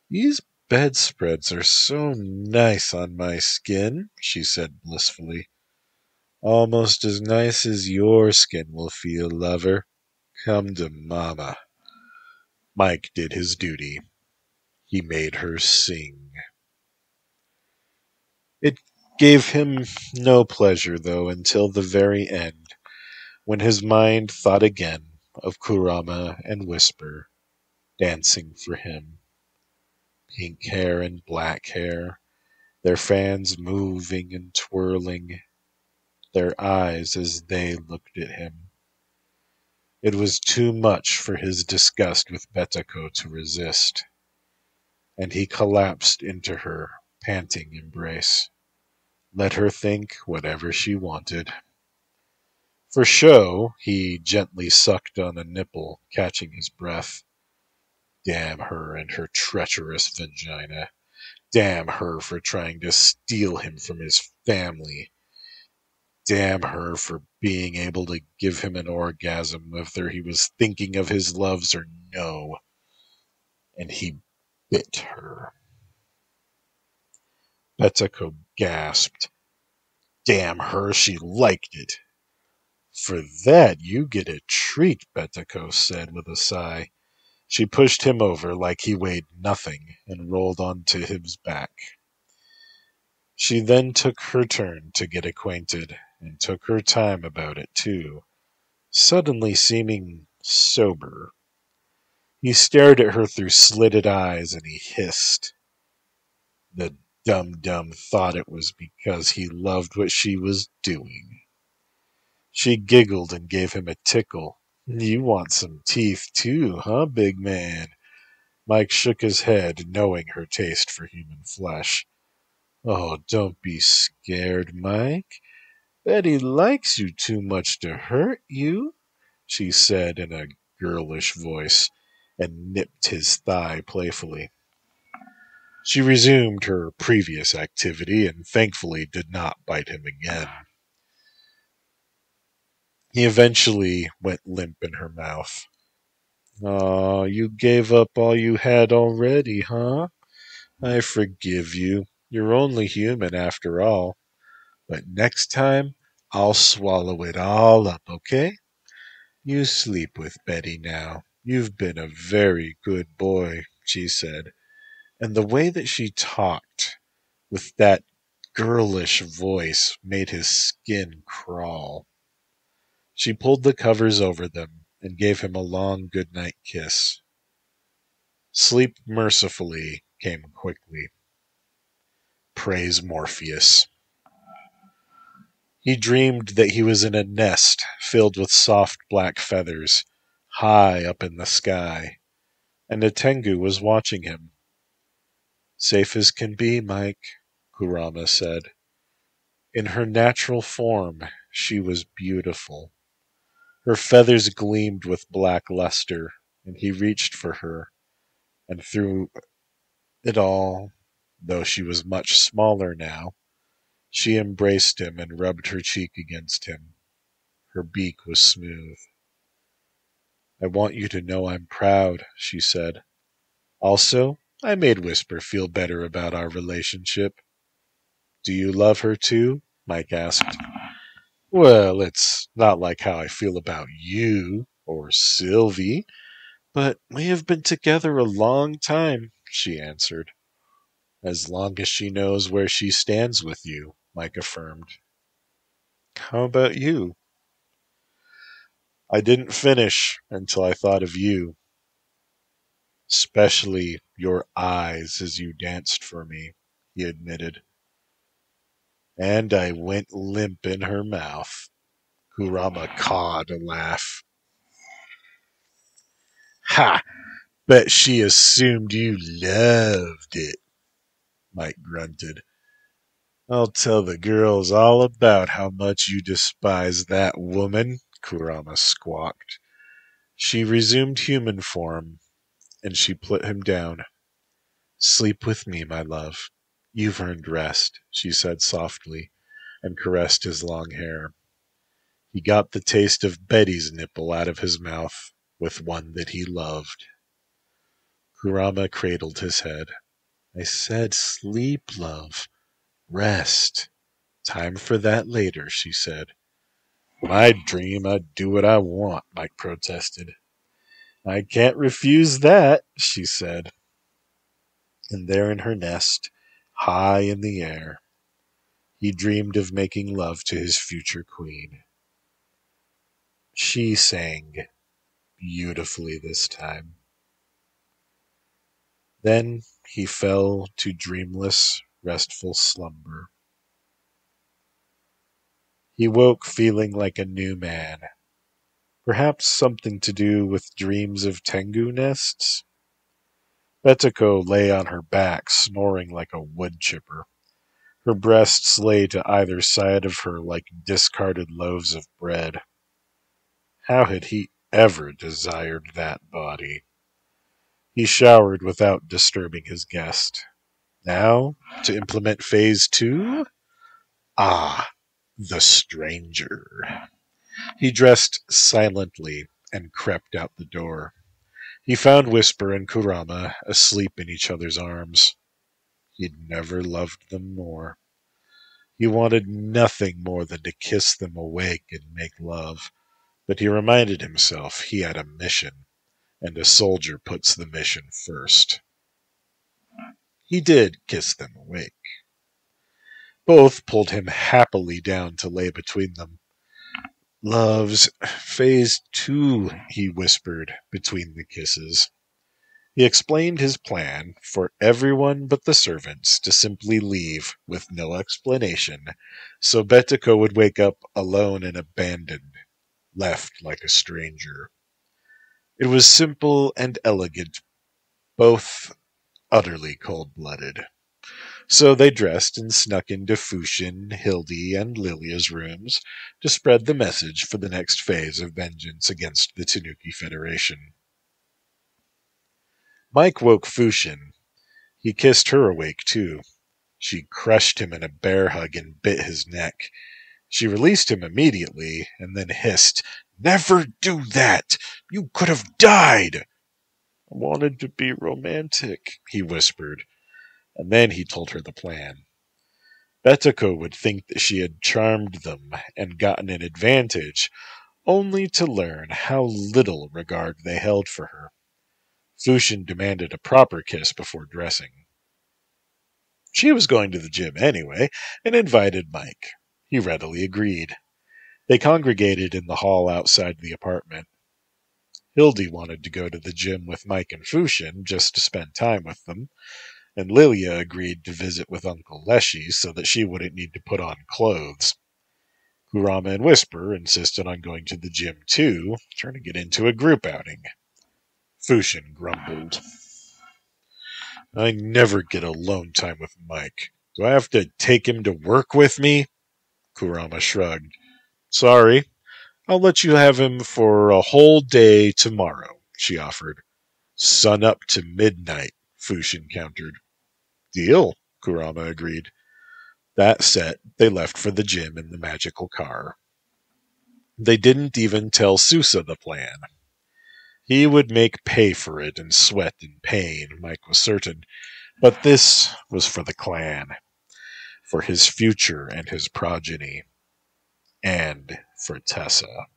These bedspreads are so nice on my skin, she said blissfully. Almost as nice as your skin will feel, lover. Come to mama. Mike did his duty. He made her sing. It gave him no pleasure, though, until the very end, when his mind thought again of Kurama and Whisper dancing for him. Pink hair and black hair, their fans moving and twirling, their eyes as they looked at him. It was too much for his disgust with Betako to resist, and he collapsed into her panting embrace. Let her think whatever she wanted. For show, he gently sucked on a nipple, catching his breath. Damn her and her treacherous vagina. Damn her for trying to steal him from his family. Damn her for being able to give him an orgasm whether he was thinking of his loves or no. And he bit her. Betako gasped. Damn her, she liked it. For that you get a treat, Betako said with a sigh. She pushed him over like he weighed nothing and rolled onto his back. She then took her turn to get acquainted, and took her time about it too, suddenly seeming sober. He stared at her through slitted eyes and he hissed. The dum-dum thought it was because he loved what she was doing. She giggled and gave him a tickle. You want some teeth too, huh, big man? Mike shook his head, knowing her taste for human flesh. Oh, don't be scared, Mike. Betty likes you too much to hurt you, she said in a girlish voice, and nipped his thigh playfully. She resumed her previous activity and thankfully did not bite him again. He eventually went limp in her mouth. "Aw, you gave up all you had already, huh? I forgive you. You're only human after all. But next time, I'll swallow it all up, okay? You sleep with Betty now. You've been a very good boy," she said. And the way that she talked, with that girlish voice, made his skin crawl. She pulled the covers over them and gave him a long good-night kiss. Sleep mercifully came quickly. Praise Morpheus. He dreamed that he was in a nest filled with soft black feathers, high up in the sky, and a Tengu was watching him. "Safe as can be, Mike," Kurama said. In her natural form, she was beautiful. Her feathers gleamed with black luster, and he reached for her, and through it all, though she was much smaller now, she embraced him and rubbed her cheek against him. Her beak was smooth. "I want you to know I'm proud," she said. "Also, I made Whisper feel better about our relationship." "Do you love her too?" Mike asked. "Well, it's not like how I feel about you or Sylvie, but we have been together a long time," she answered. "As long as she knows where she stands with you," Mike affirmed. "How about you?" "I didn't finish until I thought of you. Especially your eyes as you danced for me," he admitted. "And I went limp in her mouth." Kurama cawed a laugh. "Ha! Bet she assumed you loved it," Mike grunted. "I'll tell the girls all about how much you despise that woman," Kurama squawked. She resumed human form, and she put him down. "Sleep with me, my love. You've earned rest," she said softly, and caressed his long hair. He got the taste of Betty's nipple out of his mouth with one that he loved. Kurama cradled his head. "I said sleep, love. Rest. Time for that later," she said. "When I dream, I do what I want," Mike protested. "I can't refuse that," she said. And there in her nest, high in the air, he dreamed of making love to his future queen. She sang beautifully this time. Then he fell to dreamless, restful slumber. He woke feeling like a new man. Perhaps something to do with dreams of Tengu nests? Betiko lay on her back, snoring like a wood chipper. Her breasts lay to either side of her like discarded loaves of bread. How had he ever desired that body? He showered without disturbing his guest. Now, to implement phase 2? Ah, the stranger. He dressed silently and crept out the door. He found Whisper and Kurama asleep in each other's arms. He'd never loved them more. He wanted nothing more than to kiss them awake and make love, but he reminded himself he had a mission, and a soldier puts the mission first. He did kiss them awake. Both pulled him happily down to lay between them. "Love's phase 2, he whispered between the kisses. He explained his plan for everyone but the servants to simply leave with no explanation, so Betiko would wake up alone and abandoned, left like a stranger. It was simple and elegant, both utterly cold-blooded. So they dressed and snuck into Fushin, Hildy, and Lilia's rooms to spread the message for the next phase of vengeance against the Tanuki Federation. Mike woke Fushin. He kissed her awake, too. She crushed him in a bear hug and bit his neck. She released him immediately and then hissed, "Never do that! You could have died!" "I wanted to be romantic," he whispered, and then he told her the plan. Betiko would think that she had charmed them and gotten an advantage, only to learn how little regard they held for her. Fushin demanded a proper kiss before dressing. She was going to the gym anyway, and invited Mike. He readily agreed. They congregated in the hall outside the apartment. Hildy wanted to go to the gym with Mike and Fushin just to spend time with them, and Lilia agreed to visit with Uncle Leshy so that she wouldn't need to put on clothes. Kurama and Whisper insisted on going to the gym too, turning it into a group outing. Fushin grumbled. "I never get alone time with Mike. Do I have to take him to work with me?" Kurama shrugged. "Sorry, I'll let you have him for a whole day tomorrow," she offered. "Sun up to midnight," Fushin countered. "Deal," Kurama agreed. That set, they left for the gym in the magical car. They didn't even tell Susa the plan. He would make pay for it in sweat and pain, Mike was certain, but this was for the clan, for his future and his progeny, and for Tessa.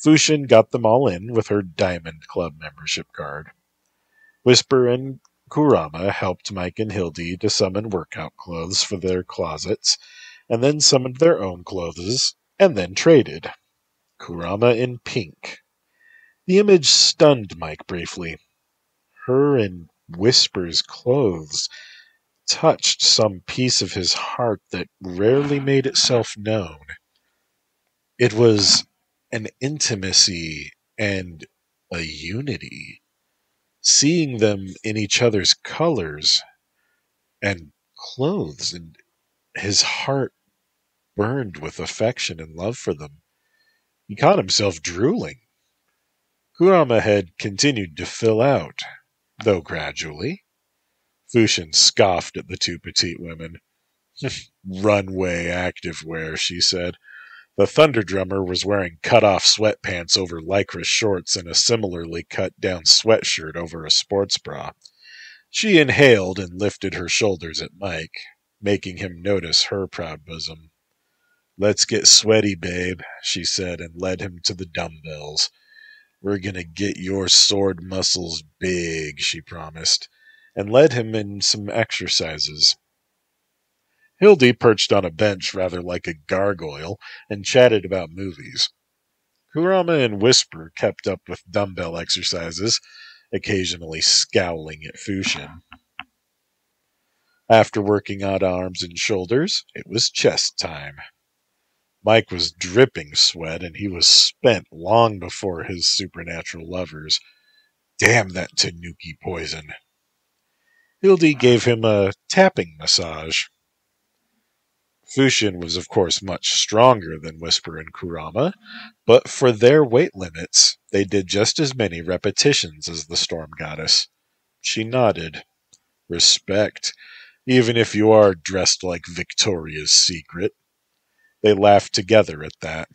Fushin got them all in with her Diamond Club membership card. Whisper and Kurama helped Mike and Hildy to summon workout clothes for their closets, and then summoned their own clothes, and then traded. Kurama in pink. The image stunned Mike briefly. Her in Whisper's clothes touched some piece of his heart that rarely made itself known. It was an intimacy and a unity. Seeing them in each other's colors and clothes, and his heart burned with affection and love for them. He caught himself drooling. Kurama had continued to fill out, though gradually. Fushin scoffed at the two petite women. "Runway activewear," she said. The Thunder Drummer was wearing cut-off sweatpants over lycra shorts and a similarly cut-down sweatshirt over a sports bra. She inhaled and lifted her shoulders at Mike, making him notice her proud bosom. "Let's get sweaty, babe," she said, and led him to the dumbbells. "We're gonna get your sword muscles big," she promised, and led him in some exercises. Hildy perched on a bench rather like a gargoyle and chatted about movies. Kurama and Whisper kept up with dumbbell exercises, occasionally scowling at Fushin. After working out arms and shoulders, it was chest time. Mike was dripping sweat, and he was spent long before his supernatural lovers. Damn that Tanuki poison. Hildy gave him a tapping massage. Fushin was of course much stronger than Whisper and Kurama, but for their weight limits, they did just as many repetitions as the Storm Goddess. She nodded. "Respect, even if you are dressed like Victoria's Secret." They laughed together at that.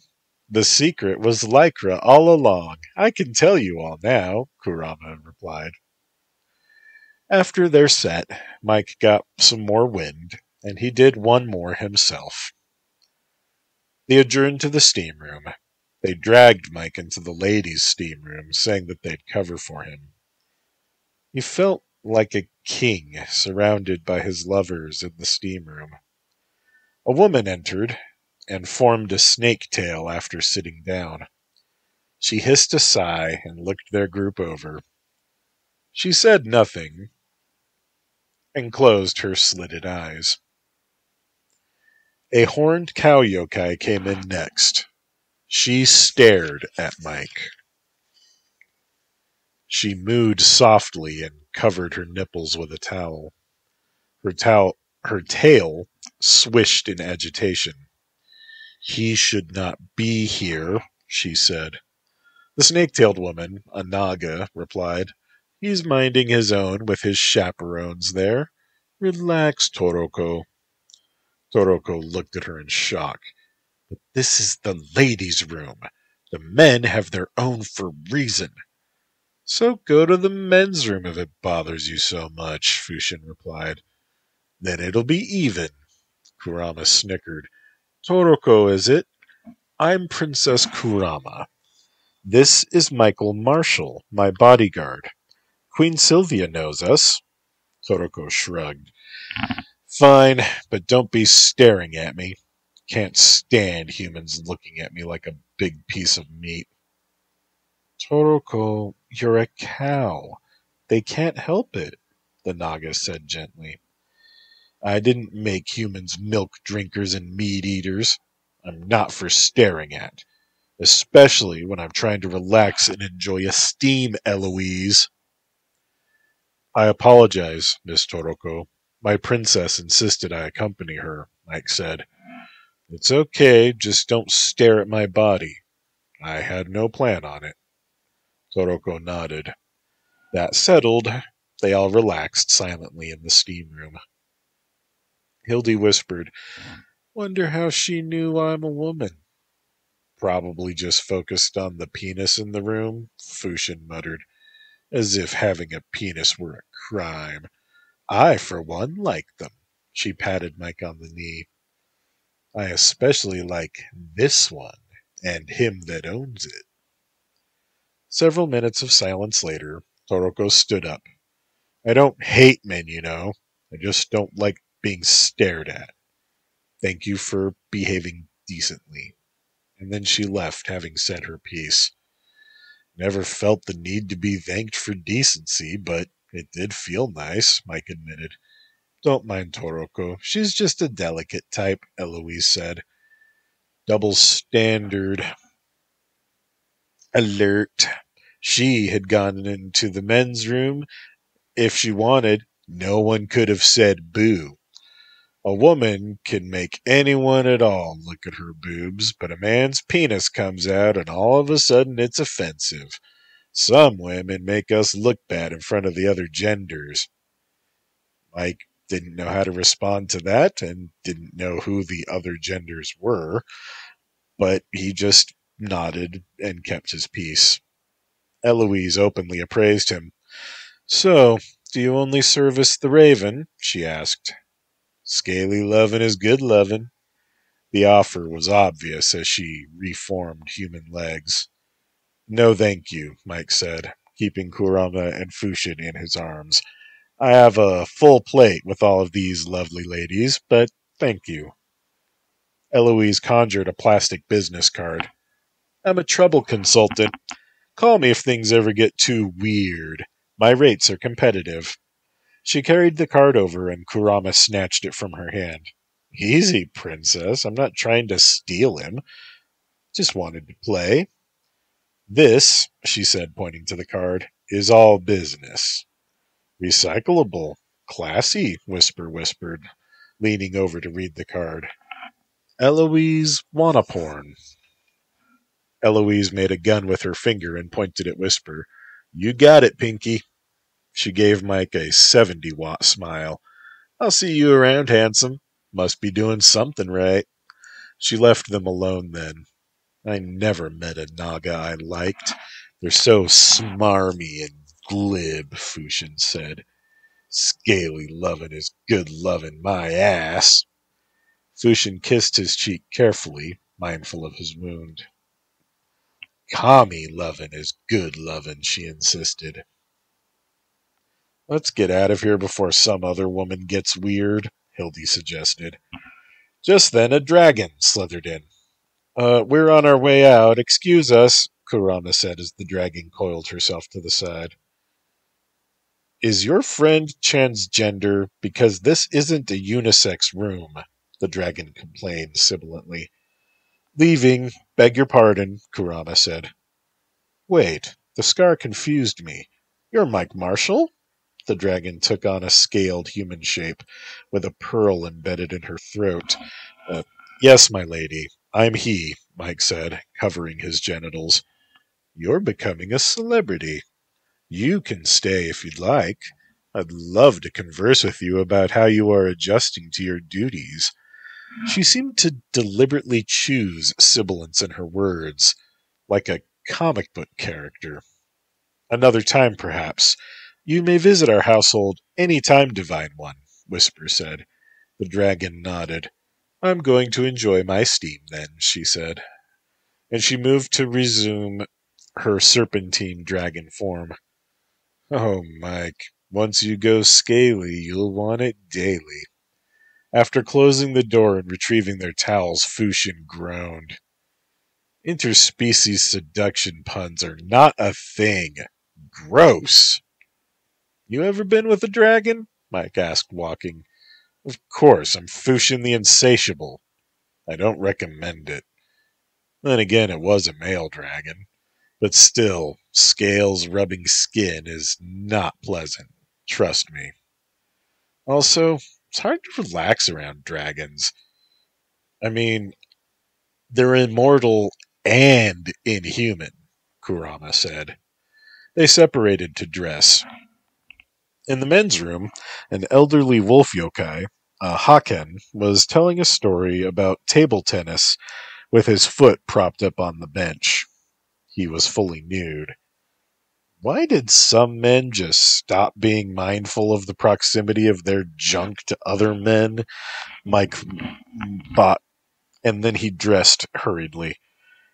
"The secret was lycra all along. I can tell you all now," Kurama replied. After their set, Mike got some more wind, and he did one more himself. They adjourned to the steam room. They dragged Mike into the ladies' steam room, saying that they'd cover for him. He felt like a king surrounded by his lovers in the steam room. A woman entered and formed a snake tail after sitting down. She hissed a sigh and looked their group over. She said nothing and closed her slitted eyes. A horned cow yokai came in next. She stared at Mike. She mooed softly and covered her nipples with a towel. Her tail swished in agitation. "He should not be here," she said. The snake-tailed woman, a naga, replied, "He's minding his own with his chaperones there. Relax, Toroko." Toroko looked at her in shock. But this is the ladies' room. The men have their own for reason. So go to the men's room if it bothers you so much, Fushin replied. Then it'll be even. Kurama snickered. Toroko, is it? I'm Princess Kurama. This is Michael Marshall, my bodyguard. Queen Sylvia knows us. Toroko shrugged. Fine, but don't be staring at me. Can't stand humans looking at me like a big piece of meat. Toroko, you're a cow. They can't help it, the Naga said gently. I didn't make humans milk drinkers and meat eaters. I'm not for staring at, especially when I'm trying to relax and enjoy a steam, Eloise. I apologize, Miss Toroko. My princess insisted I accompany her, Mike said. It's okay, just don't stare at my body. I had no plan on it. Toroko nodded. That settled, they all relaxed silently in the steam room. Hildy whispered, Wonder how she knew I'm a woman. Probably just focused on the penis in the room, Fushin muttered, as if having a penis were a crime. I, for one, like them. She patted Mike on the knee. I especially like this one, and him that owns it. Several minutes of silence later, Toroko stood up. I don't hate men, you know. I just don't like being stared at. Thank you for behaving decently. And then she left, having said her piece. Never felt the need to be thanked for decency, but it did feel nice, Mike admitted. Don't mind Toroko. She's just a delicate type, Eloise said. Double standard. Alert. She had gone into the men's room. If she wanted, no one could have said boo. A woman can make anyone at all look at her boobs, but a man's penis comes out and all of a sudden it's offensive. Some women make us look bad in front of the other genders. Mike didn't know how to respond to that and didn't know who the other genders were, but he just nodded and kept his peace. Eloise openly appraised him. So, do you only service the Raven? She asked. Scaly lovin' is good lovin'. The offer was obvious as she reformed human legs. No thank you, Mike said, keeping Kurama and Fushin in his arms. I have a full plate with all of these lovely ladies, but thank you. Eloise conjured a plastic business card. I'm a trouble consultant. Call me if things ever get too weird. My rates are competitive. She carried the card over and Kurama snatched it from her hand. Easy, princess. I'm not trying to steal him. Just wanted to play. This, she said, pointing to the card, is all business. Recyclable. Classy, Whisper whispered, leaning over to read the card. Eloise Wannaporn. Eloise made a gun with her finger and pointed at Whisper. You got it, Pinky. She gave Mike a 70-watt smile. I'll see you around, handsome. Must be doing something right. She left them alone then. I never met a Naga I liked. They're so smarmy and glib, Fushin said. Scaly lovin' is good lovin', my ass. Fushin kissed his cheek carefully, mindful of his wound. Kami lovin' is good lovin', she insisted. Let's get out of here before some other woman gets weird, Hildy suggested. Just then a dragon slithered in. We're on our way out. Excuse us, Kurama said as the dragon coiled herself to the side. Is your friend transgender? Because this isn't a unisex room, the dragon complained sibilantly. Leaving. Beg your pardon, Kurama said. Wait, the scar confused me. You're Mike Marshall? The dragon took on a scaled human shape, with a pearl embedded in her throat. Yes, my lady, I'm he, Mike said, covering his genitals. You're becoming a celebrity. You can stay if you'd like. I'd love to converse with you about how you are adjusting to your duties. She seemed to deliberately choose sibilants in her words, like a comic book character. Another time, perhaps. You may visit our household any time, Divine One, Whisper said. The dragon nodded. I'm going to enjoy my steam, then, she said. And she moved to resume her serpentine dragon form. Oh, Mike, once you go scaly, you'll want it daily. After closing the door and retrieving their towels, Fushin groaned. Interspecies seduction puns are not a thing. Gross. You ever been with a dragon? Mike asked, walking. Of course, I'm Fushin the Insatiable. I don't recommend it. Then again, it was a male dragon. But still, scales rubbing skin is not pleasant. Trust me. Also, it's hard to relax around dragons. I mean, they're immortal and inhuman, Kurama said. They separated to dress. In the men's room, an elderly wolf yokai, Haken, was telling a story about table tennis with his foot propped up on the bench. He was fully nude. Why did some men just stop being mindful of the proximity of their junk to other men? Mike thought, and then he dressed hurriedly.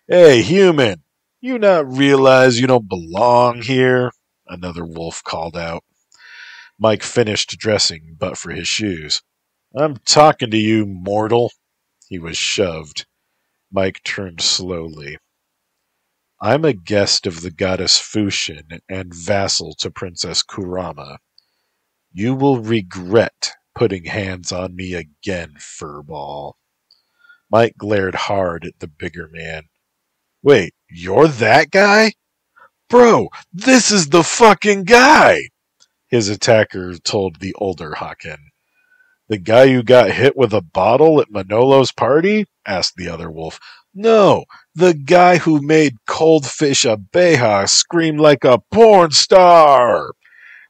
Hey, human! You not realize you don't belong here? Another wolf called out. Mike finished dressing, but for his shoes. I'm talking to you, mortal. He was shoved. Mike turned slowly. I'm a guest of the goddess Fushin and vassal to Princess Kurama. You will regret putting hands on me again, furball. Mike glared hard at the bigger man. Wait, you're that guy? Bro, this is the fucking guy! His attacker told the older Haken. The guy who got hit with a bottle at Manolo's party? Asked the other wolf. No, the guy who made Coldfish Abeja scream like a porn star!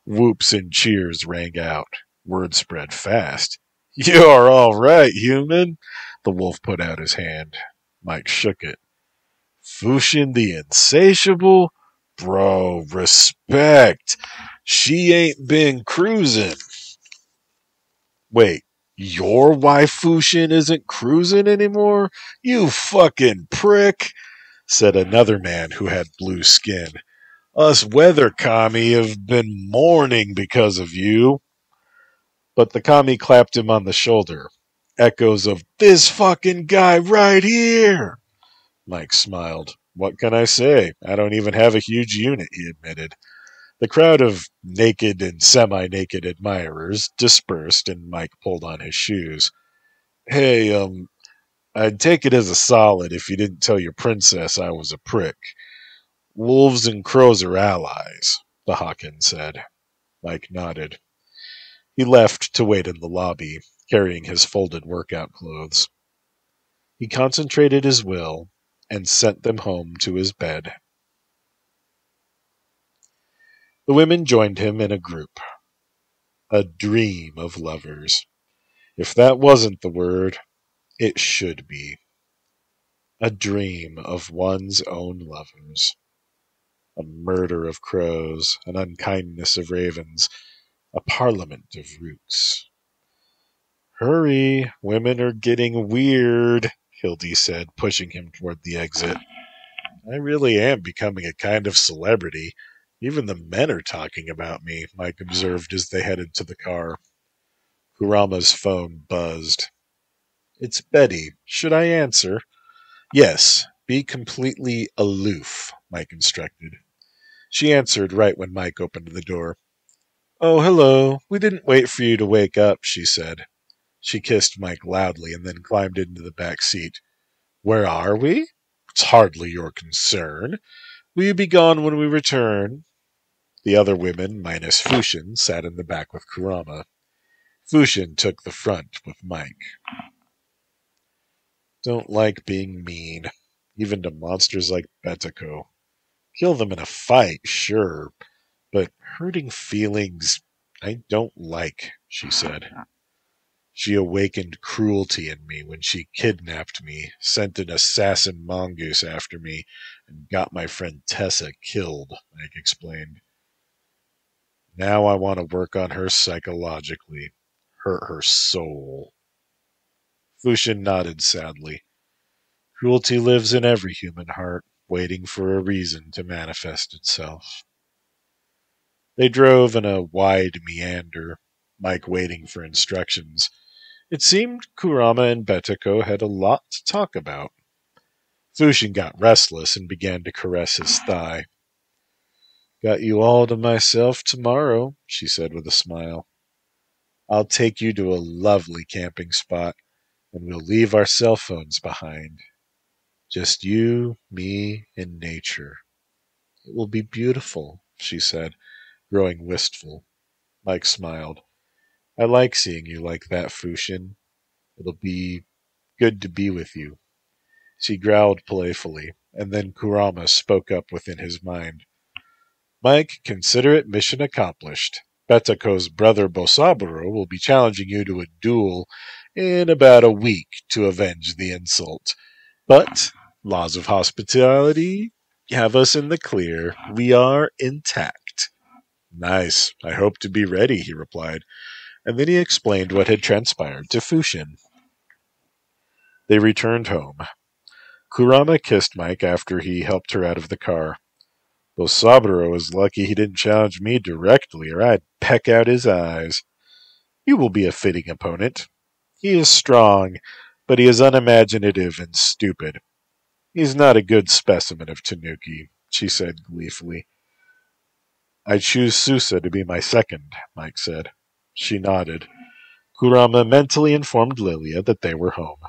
Whoops and cheers rang out. Word spread fast. You're all right, human. The wolf put out his hand. Mike shook it. Fushin the Insatiable? Bro, respect. She ain't been cruising. Wait, your wife Fushin isn't cruising anymore? You fucking prick, said another man who had blue skin. Us weather kami have been mourning because of you. But the kami clapped him on the shoulder. Echoes of, this fucking guy right here. Mike smiled. What can I say? I don't even have a huge unit, he admitted. The crowd of naked and semi-naked admirers dispersed, and Mike pulled on his shoes. Hey, I'd take it as a solid if you didn't tell your princess I was a prick. Wolves and crows are allies, the Haken said. Mike nodded. He left to wait in the lobby, carrying his folded workout clothes. He concentrated his will and sent them home to his bed. The women joined him in a group. A dream of lovers. If that wasn't the word, it should be. A dream of one's own lovers. A murder of crows, an unkindness of ravens, a parliament of rooks. Hurry, women are getting weird, Hildy said, pushing him toward the exit. I really am becoming a kind of celebrity. Even the men are talking about me, Mike observed as they headed to the car. Kurama's phone buzzed. It's Betty. Should I answer? Yes, be completely aloof, Mike instructed. She answered right when Mike opened the door. Oh, hello. We didn't wait for you to wake up, she said. She kissed Mike loudly and then climbed into the back seat. Where are we? It's hardly your concern. Will you be gone when we return? The other women, minus Fushin, sat in the back with Kurama. Fushin took the front with Mike. Don't like being mean, even to monsters like Betako. Kill them in a fight, sure, but hurting feelings I don't like, she said. She awakened cruelty in me when she kidnapped me, sent an assassin mongoose after me, and got my friend Tessa killed, Mike explained. Now I want to work on her psychologically, hurt her soul. Fushin nodded sadly. Cruelty lives in every human heart, waiting for a reason to manifest itself. They drove in a wide meander, Mike waiting for instructions. It seemed Kurama and Betiko had a lot to talk about. Fushin got restless and began to caress his thigh. Got you all to myself tomorrow, she said with a smile. I'll take you to a lovely camping spot, and we'll leave our cell phones behind. Just you, me, and nature. It will be beautiful, she said, growing wistful. Mike smiled. I like seeing you like that, Fushin. It'll be good to be with you. She growled playfully, and then Kurama spoke up within his mind. Mike, consider it mission accomplished. Betiko's brother Bosaburo will be challenging you to a duel in about a week to avenge the insult. But laws of hospitality have us in the clear. We are intact. Nice. I hope to be ready, he replied, and then he explained what had transpired to Fushin. They returned home. Kurama kissed Mike after he helped her out of the car. Bosaburo is lucky he didn't challenge me directly, or I'd peck out his eyes. You will be a fitting opponent. He is strong, but he is unimaginative and stupid. He's not a good specimen of Tanuki, she said gleefully. I choose Susa to be my second, Mike said. She nodded. Kurama mentally informed Lilia that they were home.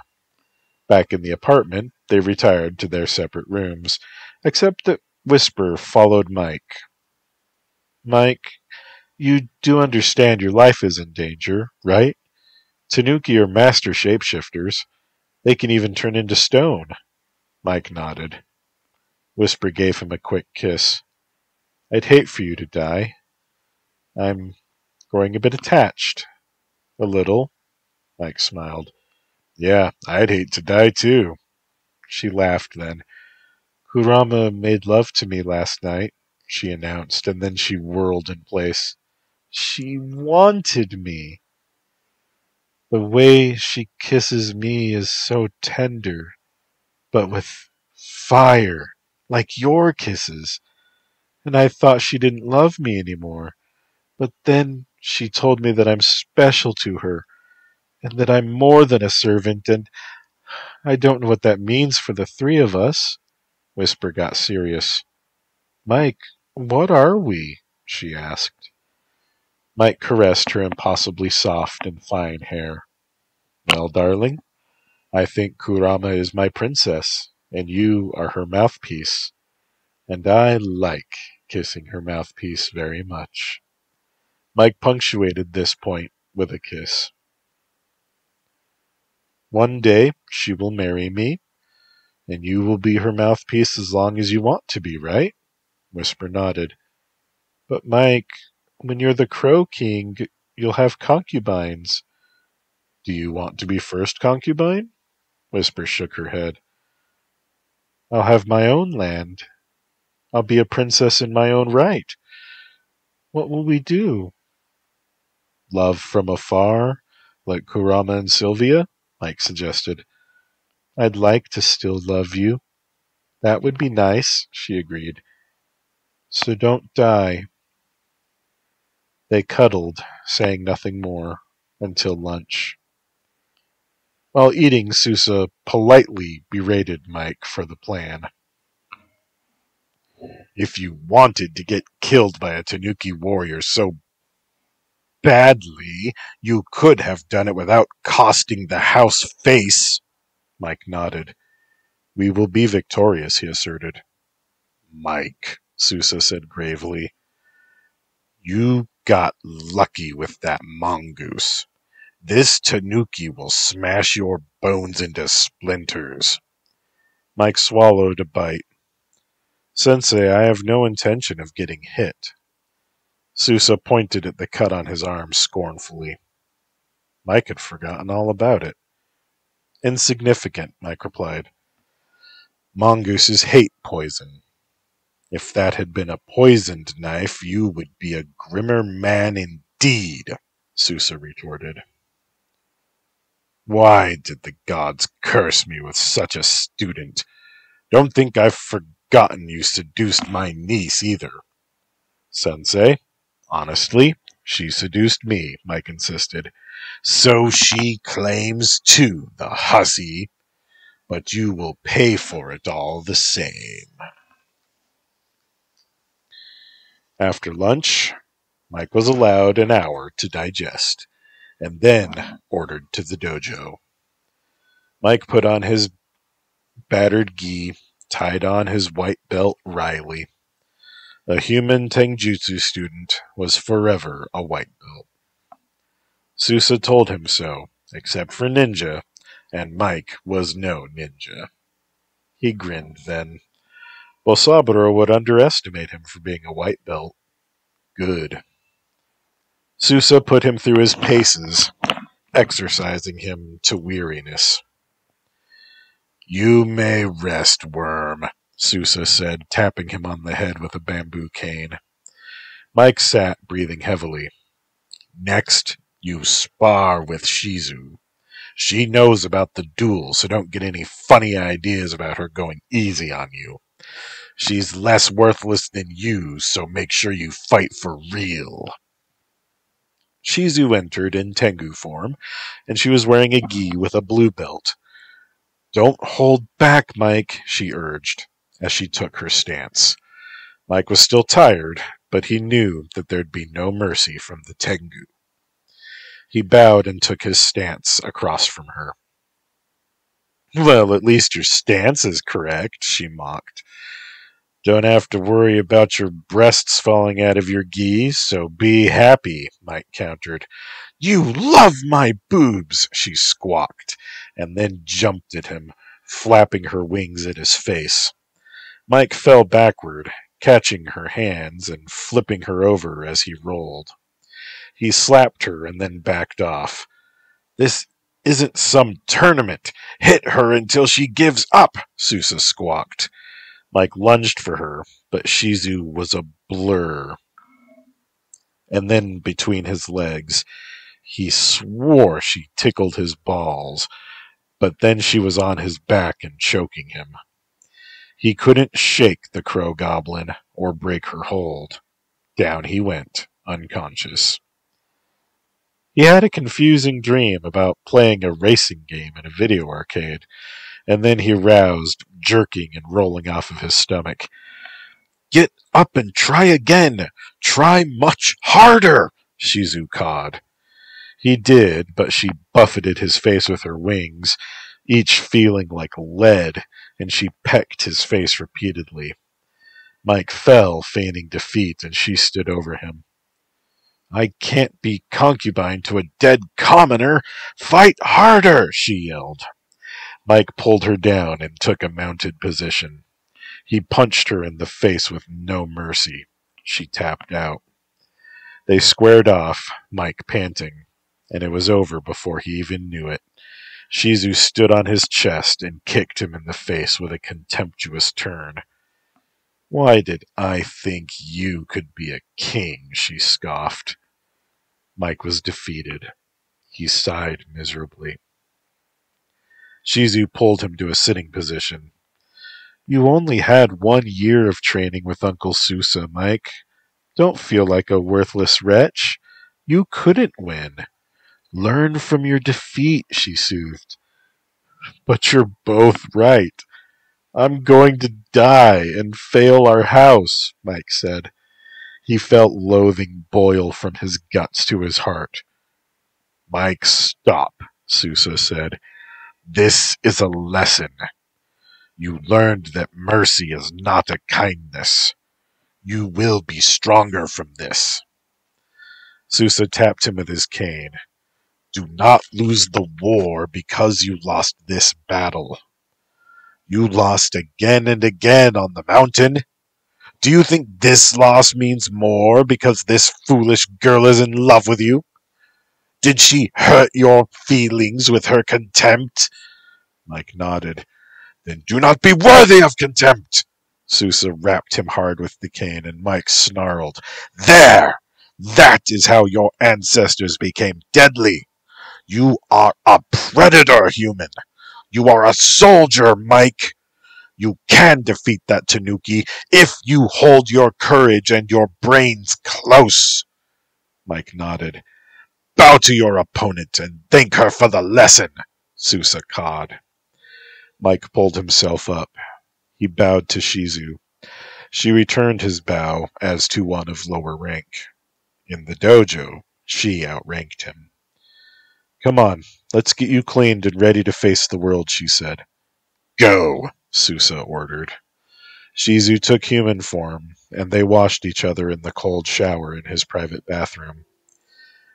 Back in the apartment, they retired to their separate rooms, except that Whisper followed Mike. Mike, you do understand your life is in danger, right? Tanuki are master shapeshifters. They can even turn into stone. Mike nodded. Whisper gave him a quick kiss. I'd hate for you to die. I'm growing a bit attached. A little. Mike smiled. Yeah, I'd hate to die too. She laughed then. Kurama made love to me last night, she announced, and then she whirled in place. She wanted me. The way she kisses me is so tender, but with fire, like your kisses. And I thought she didn't love me anymore. But then she told me that I'm special to her, and that I'm more than a servant, and I don't know what that means for the three of us. Whisper got serious. Mike, what are we? She asked. Mike caressed her impossibly soft and fine hair. Well, darling, I think Kurama is my princess, and you are her mouthpiece, and I like kissing her mouthpiece very much. Mike punctuated this point with a kiss. One day she will marry me, and you will be her mouthpiece as long as you want to be, right? Whisper nodded. But Mike, when you're the Crow King, you'll have concubines. Do you want to be first concubine? Whisper shook her head. I'll have my own land. I'll be a princess in my own right. What will we do? Love from afar, like Kurama and Sylvia? Mike suggested. I'd like to still love you. That would be nice, she agreed. So don't die. They cuddled, saying nothing more, until lunch. While eating, Susa politely berated Mike for the plan. If you wanted to get killed by a Tanuki warrior so badly, you could have done it without costing the house face. Mike nodded. We will be victorious, he asserted. Mike, Susa said gravely, you got lucky with that mongoose. This Tanuki will smash your bones into splinters. Mike swallowed a bite. Sensei, I have no intention of getting hit. Susa pointed at the cut on his arm scornfully. Mike had forgotten all about it. Insignificant, Mike replied. Mongooses hate poison. If that had been a poisoned knife, you would be a grimmer man indeed, Susa retorted. Why did the gods curse me with such a student? Don't think I've forgotten you seduced my niece either. Sensei, honestly, she seduced me, Mike insisted. So she claims too, the hussy. But you will pay for it all the same. After lunch, Mike was allowed an hour to digest, and then ordered to the dojo. Mike put on his battered gi, tied on his white belt wryly. A human Tenjutsu student was forever a white belt. Susa told him so, except for ninja, and Mike was no ninja. He grinned then. Well, Saburo would underestimate him for being a white belt. Good. Susa put him through his paces, exercising him to weariness. You may rest, worm, Susa said, tapping him on the head with a bamboo cane. Mike sat, breathing heavily. Next, you spar with Shizu. She knows about the duel, so don't get any funny ideas about her going easy on you. She's less worthless than you, so make sure you fight for real. Shizu entered in Tengu form, and she was wearing a gi with a blue belt. Don't hold back, Mike, she urged, as she took her stance. Mike was still tired, but he knew that there'd be no mercy from the Tengu. He bowed and took his stance across from her. Well, at least your stance is correct, she mocked. Don't have to worry about your breasts falling out of your gi, so be happy, Mike countered. You love my boobs, she squawked, and then jumped at him, flapping her wings at his face. Mike fell backward, catching her hands and flipping her over as he rolled. He slapped her and then backed off. This isn't some tournament. Hit her until she gives up, Susa squawked. Mike lunged for her, but Shizu was a blur. And then between his legs, he swore she tickled his balls, but then she was on his back and choking him. He couldn't shake the crow goblin or break her hold. Down he went, unconscious. He had a confusing dream about playing a racing game in a video arcade, and then he roused, jerking and rolling off of his stomach. Get up and try again! Try much harder! Shizu cawed. He did, but she buffeted his face with her wings, each feeling like lead, and she pecked his face repeatedly. Mike fell, feigning defeat, and she stood over him. I can't be concubine to a dead commoner! Fight harder! She yelled. Mike pulled her down and took a mounted position. He punched her in the face with no mercy. She tapped out. They squared off, Mike panting, and it was over before he even knew it. Shizu stood on his chest and kicked him in the face with a contemptuous turn. Why did I think you could be a king? She scoffed. Mike was defeated. He sighed miserably. Shizu pulled him to a sitting position. You only had 1 year of training with Uncle Susa, Mike. Don't feel like a worthless wretch. You couldn't win. Learn from your defeat, she soothed. But you're both right. I'm going to die and fail our house, Mike said. He felt loathing boil from his guts to his heart. Mike, stop, Susa said. This is a lesson. You learned that mercy is not a kindness. You will be stronger from this. Susa tapped him with his cane. Do not lose the war because you lost this battle. You lost again and again on the mountain. Do you think this loss means more because this foolish girl is in love with you? Did she hurt your feelings with her contempt? Mike nodded. Then do not be worthy of contempt! Sousa rapped him hard with the cane, and Mike snarled. There! That is how your ancestors became deadly! You are a predator, human! You are a soldier, Mike! You can defeat that Tanuki if you hold your courage and your brains close! Mike nodded. Bow to your opponent and thank her for the lesson, Sousa cawed. Mike pulled himself up. He bowed to Shizu. She returned his bow as to one of lower rank. In the dojo, she outranked him. Come on, let's get you cleaned and ready to face the world, she said. Go, Sousa ordered. Shizu took human form, and they washed each other in the cold shower in his private bathroom.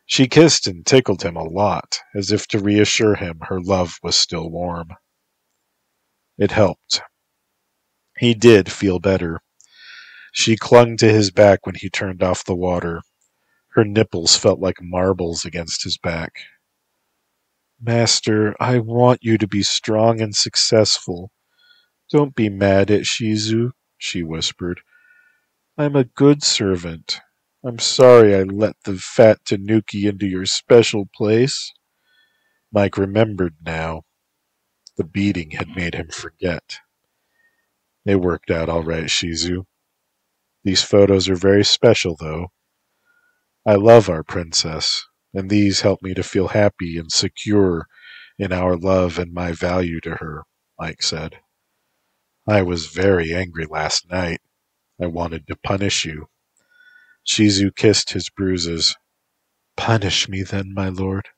She kissed and tickled him a lot, as if to reassure him her love was still warm. It helped. He did feel better. She clung to his back when he turned off the water. Her nipples felt like marbles against his back. Master, I want you to be strong and successful. Don't be mad at Shizu, she whispered. I'm a good servant. I'm sorry I let the fat Tanuki into your special place. Mike remembered now. The beating had made him forget. It worked out all right, Shizu. These photos are very special, though. I love our princess, and these help me to feel happy and secure in our love and my value to her, Mike said. I was very angry last night. I wanted to punish you. Shizu kissed his bruises. Punish me then, my lord.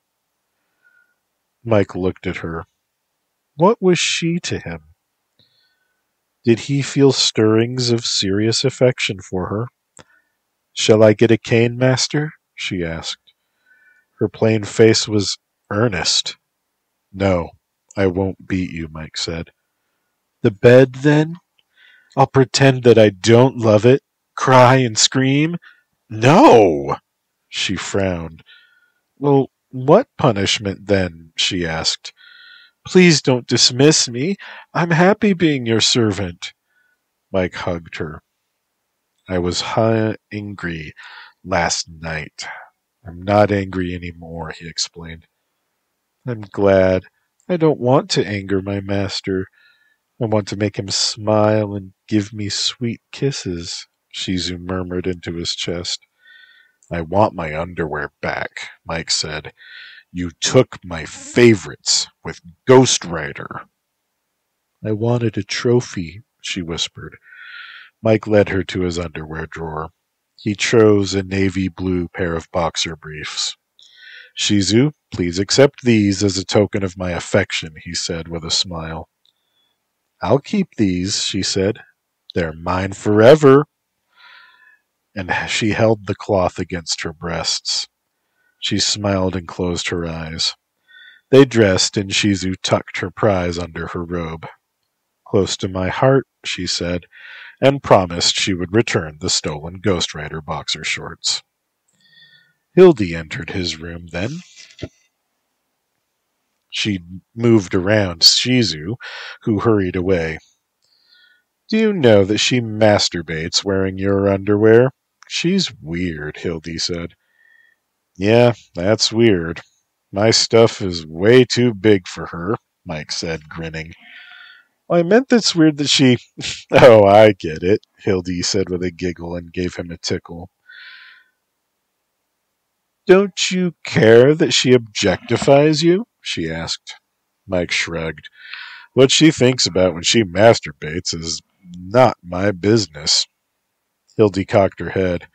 Mike looked at her. What was she to him? Did he feel stirrings of serious affection for her? Shall I get a cane, master? She asked. Her plain face was earnest. No, I won't beat you, Mike said. The bed, then? I'll pretend that I don't love it, cry and scream? No! She frowned. Well, what punishment, then? She asked. Please don't dismiss me. I'm happy being your servant. Mike hugged her. I was angry last night. I'm not angry anymore, he explained. I'm glad. I don't want to anger my master. I want to make him smile and give me sweet kisses, Shizu murmured into his chest. I want my underwear back, Mike said. You took my favorites with Ghost Rider. I wanted a trophy, she whispered. Mike led her to his underwear drawer. He chose a navy blue pair of boxer briefs. Shizu, please accept these as a token of my affection, he said with a smile. I'll keep these, she said. They're mine forever. And she held the cloth against her breasts. She smiled and closed her eyes. They dressed, and Shizu tucked her prize under her robe. Close to my heart, she said, and promised she would return the stolen Ghost Rider boxer shorts. Hildy entered his room then. She moved around Shizu, who hurried away. Do you know that she masturbates wearing your underwear? She's weird, Hildy said. Yeah, that's weird. My stuff is way too big for her, Mike said, grinning. I meant that's weird that she... Oh, I get it, Hildy said with a giggle and gave him a tickle. Don't you care that she objectifies you? She asked. Mike shrugged. What she thinks about when she masturbates is not my business. Hildy cocked her head.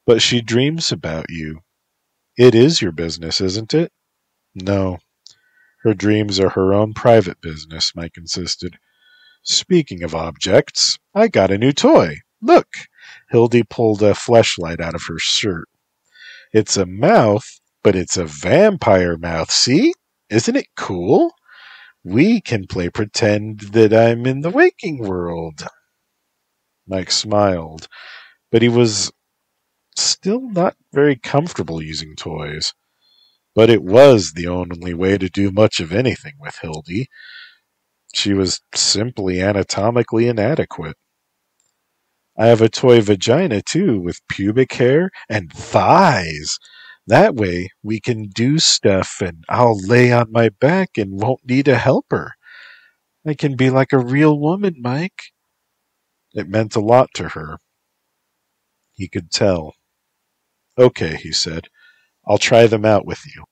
But she dreams about you. It is your business, isn't it? No. Her dreams are her own private business, Mike insisted. Speaking of objects, I got a new toy. Look! Hildy pulled a fleshlight out of her shirt. It's a mouth, but it's a vampire mouth, see? Isn't it cool? We can play pretend that I'm in the waking world. Mike smiled, but he was still not very comfortable using toys. But it was the only way to do much of anything with Hildy. She was simply anatomically inadequate. I have a toy vagina, too, with pubic hair and thighs. That way, we can do stuff and I'll lay on my back and won't need a helper. I can be like a real woman, Mike. It meant a lot to her. He could tell. Okay, he said. I'll try them out with you.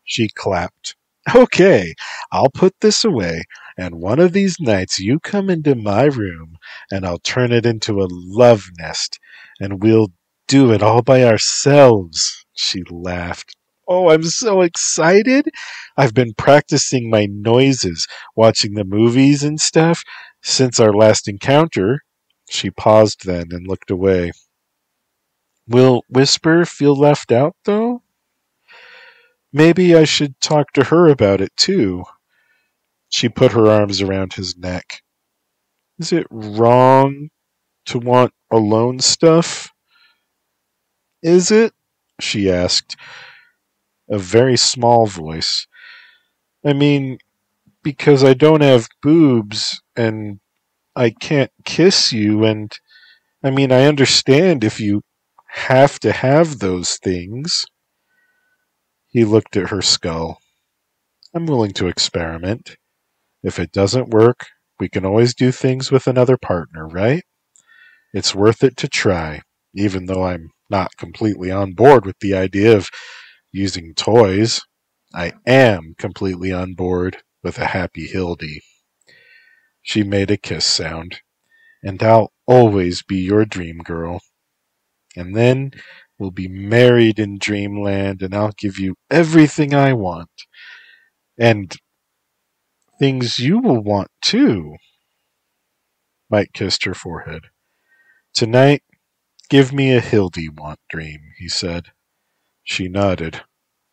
She clapped. Okay, I'll put this away, and one of these nights you come into my room, and I'll turn it into a love nest, and we'll do it all by ourselves. She laughed. Oh, I'm so excited. I've been practicing my noises, watching the movies and stuff, since our last encounter. She paused then and looked away. Will Whisper feel left out, though? Maybe I should talk to her about it, too. She put her arms around his neck. Is it wrong to want alone stuff? Is it? She asked, a very small voice. I mean, because I don't have boobs, and I can't kiss you, and I mean, I understand if you have to have those things. He looked at her skull. I'm willing to experiment. If it doesn't work, we can always do things with another partner, right? It's worth it to try, even though I'm not completely on board with the idea of using toys. I am completely on board with a happy Hildy. She made a kiss sound. And I'll always be your dream girl. And then we'll be married in dreamland, and I'll give you everything I want. And things you will want, too. Mike kissed her forehead. Tonight, give me a Hildy want dream, he said. She nodded.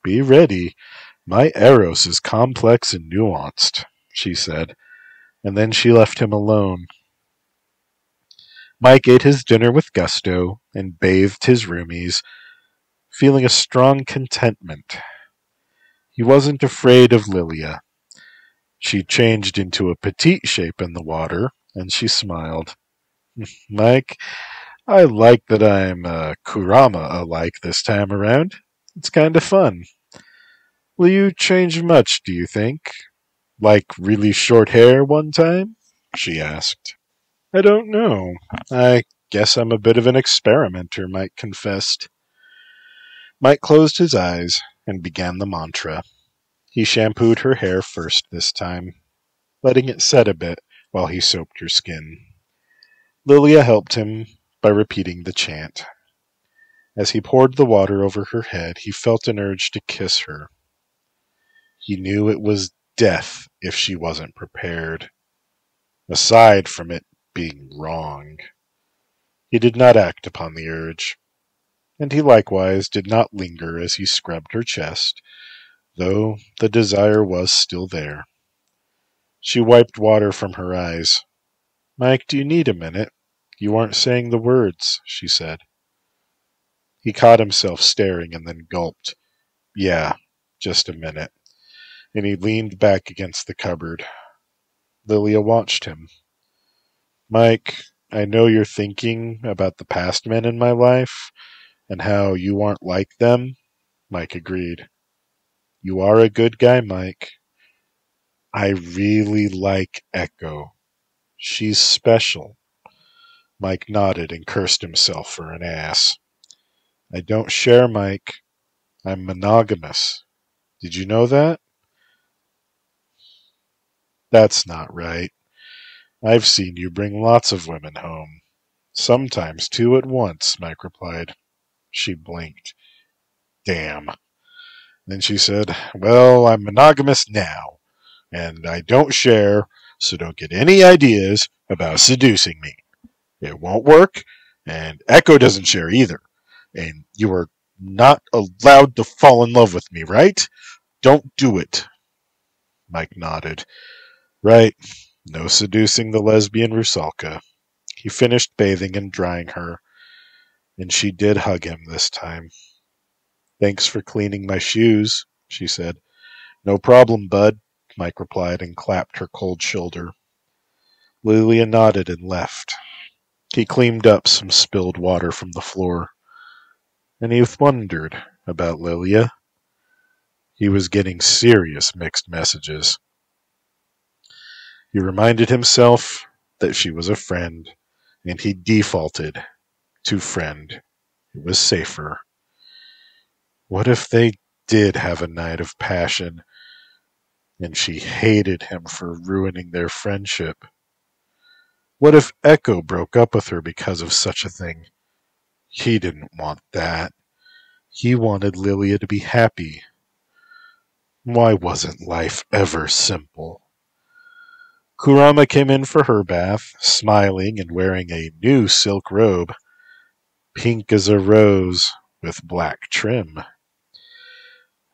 Be ready. My Eros is complex and nuanced, she said. And then she left him alone. Mike ate his dinner with gusto and bathed his roomies, feeling a strong contentment. He wasn't afraid of Lilia. She changed into a petite shape in the water, and she smiled. Mike, I like that I'm Kurama-alike this time around. It's kind of fun. Will you change much, do you think? Like really short hair one time? She asked. I don't know. I guess I'm a bit of an experimenter, Mike confessed. Mike closed his eyes and began the mantra. He shampooed her hair first this time, letting it set a bit while he soaped her skin. Lilia helped him by repeating the chant. As he poured the water over her head, he felt an urge to kiss her. He knew it was death if she wasn't prepared, aside from it being wrong. He did not act upon the urge, and he likewise did not linger as he scrubbed her chest, though the desire was still there. She wiped water from her eyes. Mike, do you need a minute? You aren't saying the words, she said. He caught himself staring and then gulped. Yeah, just a minute. And he leaned back against the cupboard. Lilia watched him. Mike, I know you're thinking about the past men in my life and how you aren't like them. Mike agreed. You are a good guy, Mike. I really like Echo. She's special. Mike nodded and cursed himself for an ass. I don't share, Mike. I'm monogamous. Did you know that? That's not right. I've seen you bring lots of women home. Sometimes two at once, Mike replied. She blinked. Damn. Then she said, well, I'm monogamous now, and I don't share, so don't get any ideas about seducing me. It won't work, and Echo doesn't share either. And you are not allowed to fall in love with me, right? Don't do it. Mike nodded. Right. No seducing the lesbian Rusalka. He finished bathing and drying her, and she did hug him this time. Thanks for cleaning my shoes, she said. No problem, bud, Mike replied and clapped her cold shoulder. Lilia nodded and left. He cleaned up some spilled water from the floor. And he wondered about Lilia. He was getting serious mixed messages. He reminded himself that she was a friend, and he defaulted to friend. It was safer. What if they did have a night of passion, and she hated him for ruining their friendship? What if Echo broke up with her because of such a thing? He didn't want that. He wanted Lilia to be happy. Why wasn't life ever simple? Kurama came in for her bath, smiling and wearing a new silk robe, pink as a rose, with black trim.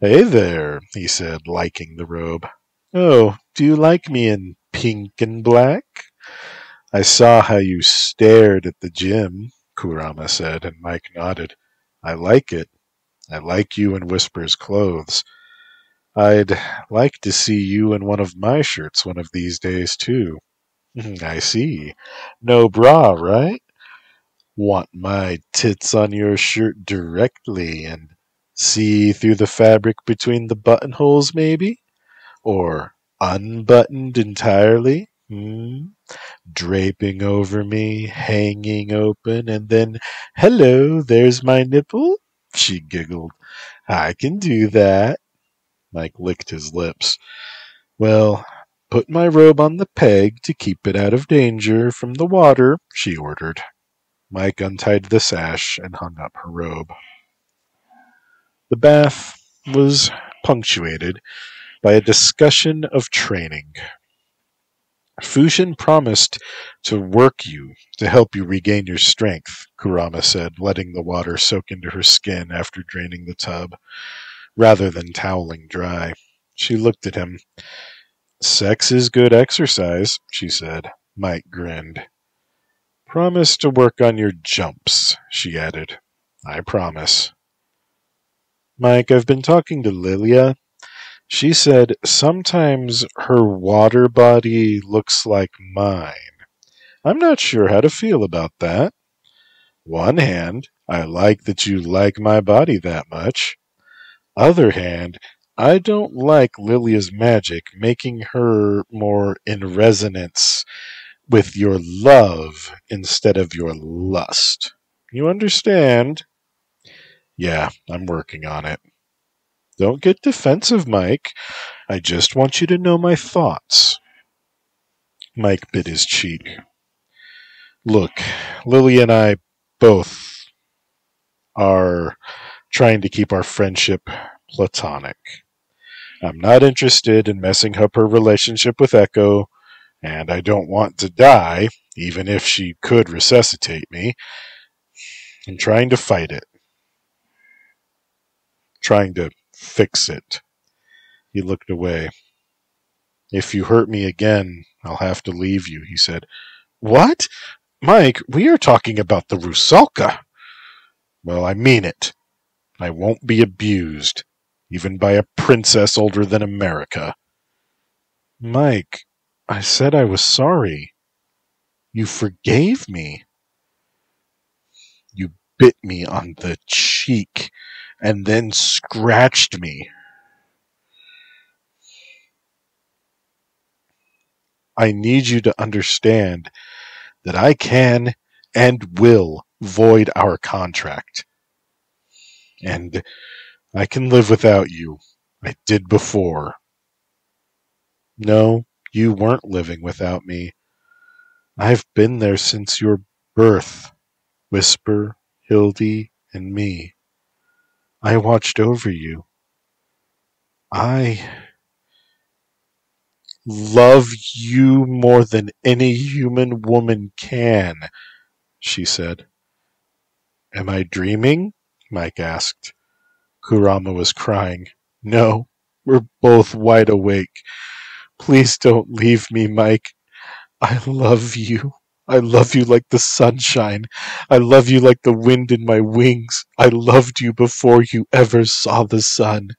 Hey there, he said, liking the robe. Oh, do you like me in pink and black? I saw how you stared at the gym, Kurama said, and Mike nodded. I like it. I like you in Whisper's clothes. I'd like to see you in one of my shirts one of these days, too. I see. No bra, right? Want my tits on your shirt directly and see through the fabric between the buttonholes, maybe? Or unbuttoned entirely? Draping over me, hanging open, and then, hello, there's my nipple? She giggled. I can do that. Mike licked his lips. Well, put my robe on the peg to keep it out of danger from the water, she ordered. Mike untied the sash and hung up her robe. The bath was punctuated by a discussion of training. Fushin promised to work you to help you regain your strength, Kurama said, letting the water soak into her skin after draining the tub, rather than toweling dry. She looked at him. Sex is good exercise, she said. Mike grinned. Promise to work on your jumps, she added. I promise. Mike, I've been talking to Lilia. She said sometimes her water body looks like mine. I'm not sure how to feel about that. One hand, I like that you like my body that much. Other hand, I don't like Lilia's magic making her more in resonance with your love instead of your lust. You understand? Yeah, I'm working on it. Don't get defensive, Mike. I just want you to know my thoughts. Mike bit his cheek. Look, Lily and I both are trying to keep our friendship platonic. I'm not interested in messing up her relationship with Echo, and I don't want to die, even if she could resuscitate me. I'm trying to fight it. Trying to fix it. He looked away. If you hurt me again, I'll have to leave you, he said. What? Mike, we are talking about the Rusalka. Well, I mean it. I won't be abused, even by a princess older than America. Mike, I said I was sorry. You forgave me. You bit me on the cheek and then scratched me. I need you to understand that I can and will void our contract. And I can live without you. I did before. No, you weren't living without me. I've been there since your birth, Whisper, Hildy, and me. I watched over you. I love you more than any human woman can, she said. Am I dreaming? Mike asked. Kurama was crying. No, we're both wide awake. Please don't leave me, Mike. I love you. I love you like the sunshine. I love you like the wind in my wings. I loved you before you ever saw the sun.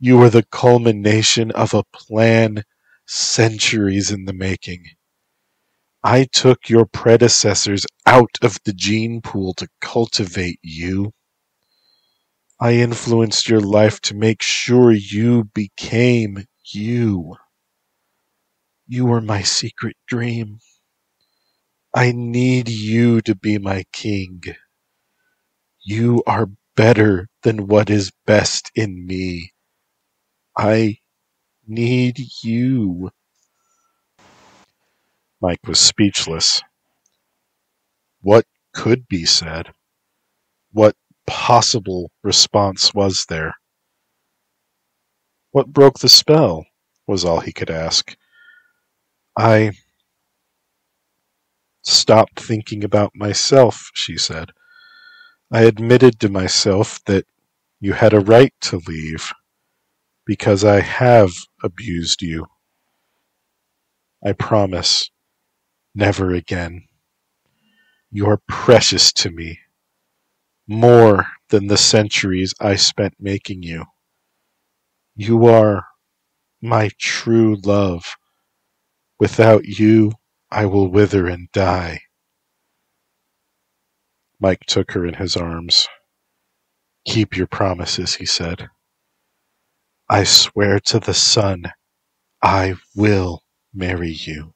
You are the culmination of a plan centuries in the making. I took your predecessors out of the gene pool to cultivate you. I influenced your life to make sure you became you. You were my secret dream. I need you to be my king. You are better than what is best in me. I need you. Mike was speechless. What could be said? What possible response was there? What broke the spell was all he could ask. I stopped thinking about myself, she said. I admitted to myself that you had a right to leave because I have abused you. I promise, never again. You are precious to me, more than the centuries I spent making you. You are my true love. Without you, I will wither and die. Mike took her in his arms. Keep your promises, he said. I swear to the sun, I will marry you.